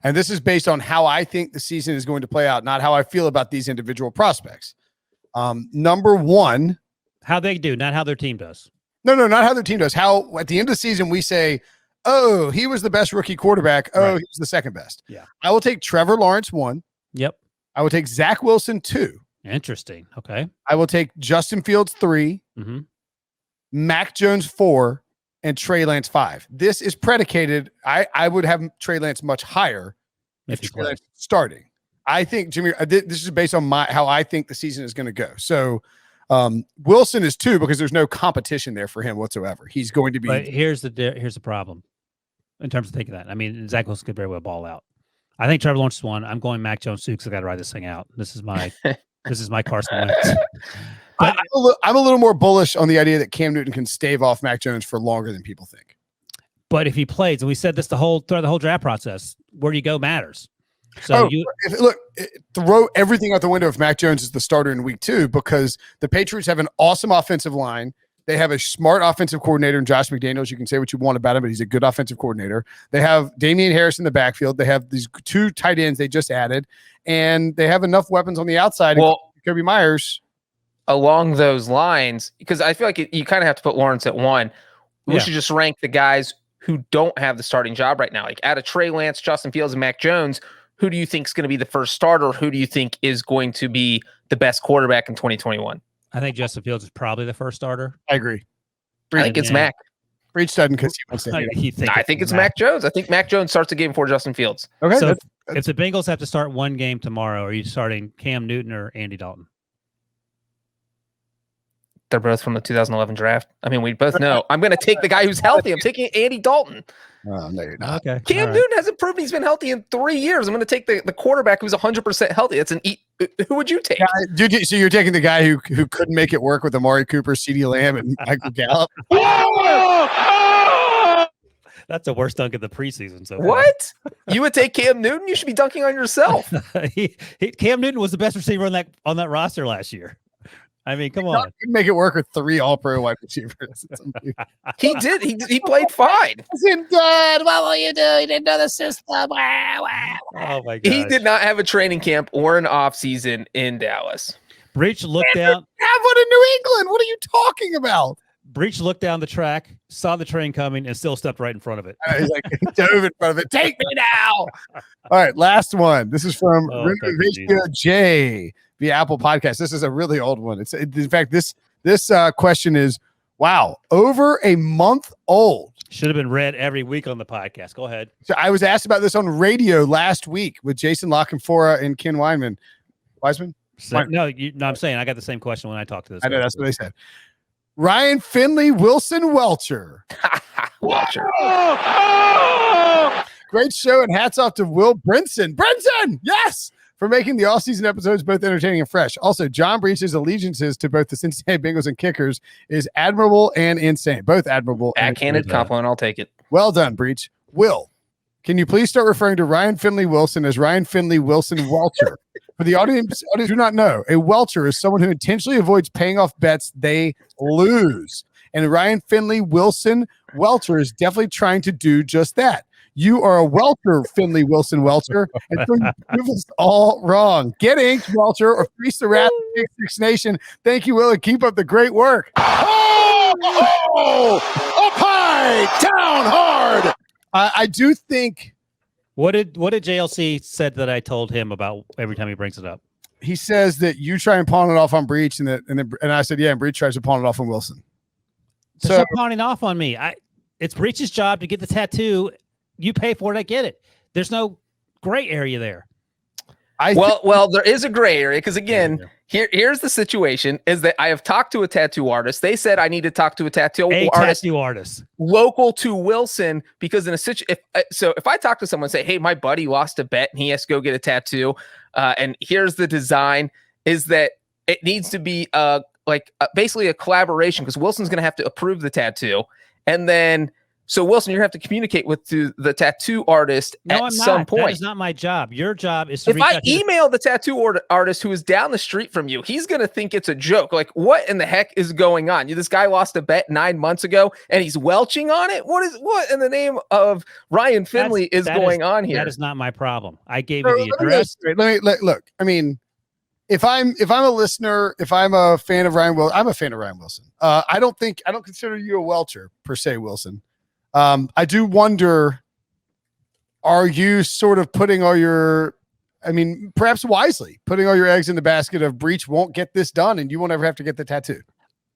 and this is based on how I think the season is going to play out, not how I feel about these individual prospects. Number one, how they do, not how their team does. No, not how their team does. How at the end of the season we say, oh, he was the best rookie quarterback. Oh, right. He was the second best. Yeah. I will take Trevor Lawrence 1. Yep. I will take Zach Wilson 2. Interesting. Okay. I will take Justin Fields 3. Mm-hmm. Mack Jones 4. And Trey Lance 5. This is predicated. I would have Trey Lance much higher if Trey Lance starting. I think Jimmy. This is based on how I think the season is going to go. So Wilson is 2 because there's no competition there for him whatsoever. He's going to be. But here's the problem in terms of thinking that. I mean, Zach Wilson could very well ball out. I think Trevor Lawrence is 1. I'm going Mack Jones 2 because I got to ride this thing out. This is my Carson Wentz. But I'm a little more bullish on the idea that Cam Newton can stave off Mack Jones for longer than people think. But if he plays, and we said this throughout the whole draft process, where you go matters. So throw everything out the window if Mack Jones is the starter in week 2, because the Patriots have an awesome offensive line. They have a smart offensive coordinator in Josh McDaniels. You can say what you want about him, but he's a good offensive coordinator. They have Damian Harris in the backfield. They have these 2 tight ends they just added, and they have enough weapons on the outside. Well, Kobe Myers. Along those lines, because I feel like you kind of have to put Lawrence at 1. We should just rank the guys who don't have the starting job right now. Like out of Trey Lance, Justin Fields, and Mack Jones, who do you think is going to be the first starter? Who do you think is going to be the best quarterback in 2021? I think Justin Fields is probably the first starter. I agree. I think it's Mack. Breech doesn't because he wants to. I think it's Mack Jones. I think Mack Jones starts the game before Justin Fields. Okay. So if the Bengals have to start one game tomorrow, are you starting Cam Newton or Andy Dalton? They're both from the 2011 draft. I mean, we both know. I'm going to take the guy who's healthy. I'm taking Andy Dalton. Oh, no, you're not. Okay. Cam Newton hasn't proven he's been healthy in 3 years. I'm going to take the quarterback who's 100% healthy. That's who would you take? So you're taking the guy who couldn't make it work with Amari Cooper, CeeDee Lamb, and Michael Gallup? That's the worst dunk of the preseason. So what? You would take Cam Newton? You should be dunking on yourself. Cam Newton was the best receiver on that roster last year. I mean, come on. Couldn't make it work with 3 all-pro wide receivers. He did. He played fine. Isn't good. What will you do? He didn't know the system. Wow. Oh my god. He did not have a training camp or an off season in Dallas. Breech looked down. Have one in New England. What are you talking about? Breech looked down the track, saw the train coming, and still stepped right in front of it. He's like, dove in front of it. Take me now. All right, last one. This is from Renovation J via Apple Podcast. This is a really old one. In fact, this question is, wow, over a month old. Should have been read every week on the podcast. Go ahead. So I was asked about this on radio last week with Jason Lockenfora and Ken Wiseman. No, I'm saying I got the same question when I talked to this. I know that's what they said. Ryan Finley, Wilson, Welcher. Welcher. Great show, and hats off to Will Brinson. Brinson, yes, for making the all-season episodes both entertaining and fresh. Also, John Breech's allegiances to both the Cincinnati Bengals and Kickers is admirable and insane. Both admirable. Backhanded compliment. I'll take it. Well done, Breech. Will, can you please start referring to Ryan Finley Wilson as Ryan Finley Wilson Welcher? For the audience who do not know, a welcher is someone who intentionally avoids paying off bets they lose. And Ryan Finley Wilson Welcher is definitely trying to do just that. You are a welcher, Finley Wilson Welcher, and so you prove us all wrong. Get inked, Welcher, or face the wrath of Pick Six Nation. Thank you, Will, and keep up the great work. Up high, down hard. I do think. What did JLC said that I told him about every time he brings it up? He says that you try and pawn it off on Breech, and I said, yeah, and Breech tries to pawn it off on Wilson. So pawning off on me. It's Breech's job to get the tattoo. You pay for it, I get it. There's no gray area there. Well, there is a gray area because again, here's the situation: is that I have talked to a tattoo artist. They said I need to talk to a tattoo artist local to Wilson because in a situation, if I talk to someone and say, "Hey, my buddy lost a bet and he has to go get a tattoo," and here's the design, is that it needs to be basically a collaboration because Wilson's going to have to approve the tattoo, and then. So, Wilson, you have to communicate with the tattoo artist at some point. That is not my job. Your job is to if I email the tattoo artist who is down the street from you, he's going to think it's a joke. Like, what in the heck is going on? This guy lost a bet 9 months ago, and he's welching on it? What in the name of Ryan Finley is going on here? That is not my problem. I gave you the address. Look, I mean, if I'm a listener, if I'm a fan of Ryan Wilson, I'm a fan of Ryan Wilson. I don't consider you a welcher, per se, Wilson. I do wonder, are you sort of putting all your, perhaps wisely, putting all your eggs in the basket of Breech won't get this done and you won't ever have to get the tattoo?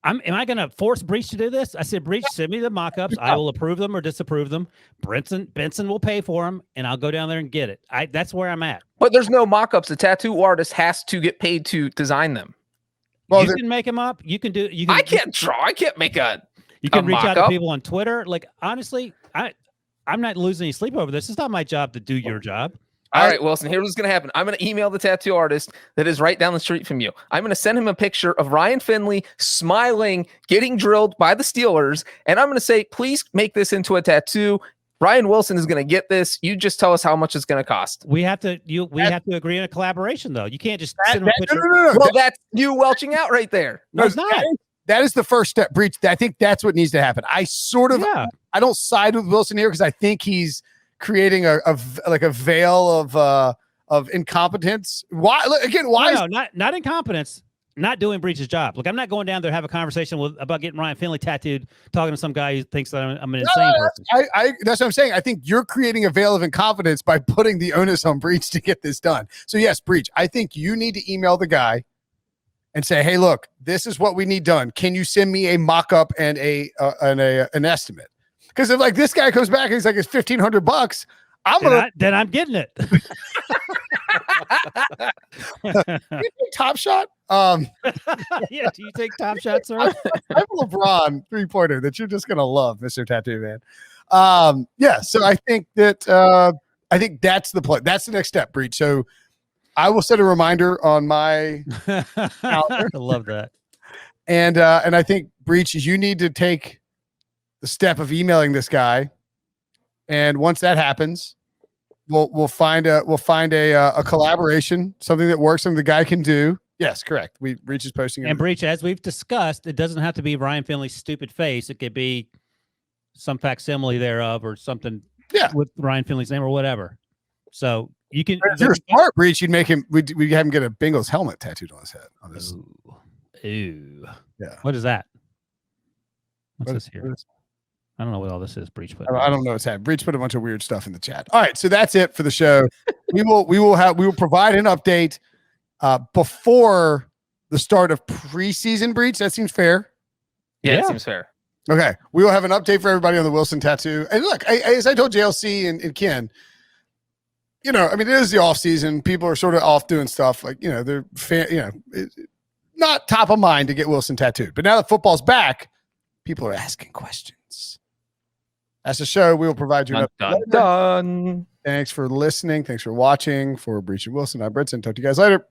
Am I going to force Breech to do this? I said, Breech, send me the mock-ups. I will approve them or disapprove them. Benson will pay for them, and I'll go down there and get it. That's where I'm at. But there's no mock-ups. The tattoo artist has to get paid to design them. Well, you can make them up. You can do. I can't draw. I can't make a. You can reach out to people on Twitter. Like, honestly, I'm not losing any sleep over this. It's not my job to do your job. All right, Wilson, here's what's going to happen. I'm going to email the tattoo artist that is right down the street from you. I'm going to send him a picture of Ryan Finley smiling, getting drilled by the Steelers. And I'm going to say, please make this into a tattoo. Ryan Wilson is going to get this. You just tell us how much it's going to cost. We have to have to agree on a collaboration, though. You can't just send him a picture. No. Well, that's you welching out right there. No, it's not. That is the first step, Breech. I think that's what needs to happen. I I don't side with Wilson here because I think he's creating a veil of incompetence. Why? Again, why? No, not incompetence. Not doing Breech's job. Look, I'm not going down there to have a conversation about getting Ryan Finley tattooed, talking to some guy who thinks that I'm an insane person. That's what I'm saying. I think you're creating a veil of incompetence by putting the onus on Breech to get this done. So yes, Breech, I think you need to email the guy and say, hey, look, this is what we need done. Can you send me a mock-up and an estimate? Because if like this guy comes back and he's like, it's $1,500, then I'm getting it. You think Top Shot? Yeah, do you take Top Shot, sir? I have a LeBron 3-pointer that you're just gonna love, Mr. Tattoo Man. Yeah, so I think that's the play. That's the next step, Breech. So I will set a reminder on my calendar. I love that. And I think, Breech, you need to take the step of emailing this guy. And once that happens, we'll find a collaboration, something that works, something the guy can do. Yes, correct. Breech is posting. And Breech, as we've discussed, it doesn't have to be Ryan Finley's stupid face. It could be some facsimile thereof or something with Ryan Finley's name or whatever. So you can. If you're smart, Breech, you'd make him. We have him get a Bengals helmet tattooed on his head. On this. Ooh. Yeah. What is that? What's this here? I don't know what all this is, Breech. But I don't know what's happening. Breech put a bunch of weird stuff in the chat. All right, so that's it for the show. we will provide an update before the start of preseason, Breech. That seems fair. Yeah, it seems fair. Okay, we will have an update for everybody on the Wilson tattoo. And look, as I told JLC and Ken, I mean, it is the off season. People are sort of off doing stuff like they're not top of mind to get Wilson tattooed. But now that football's back, people are asking questions. That's the show. We will provide you an update. Done. Thanks for listening. Thanks for watching. For Breech and Wilson, I'm Brinson. Talk to you guys later.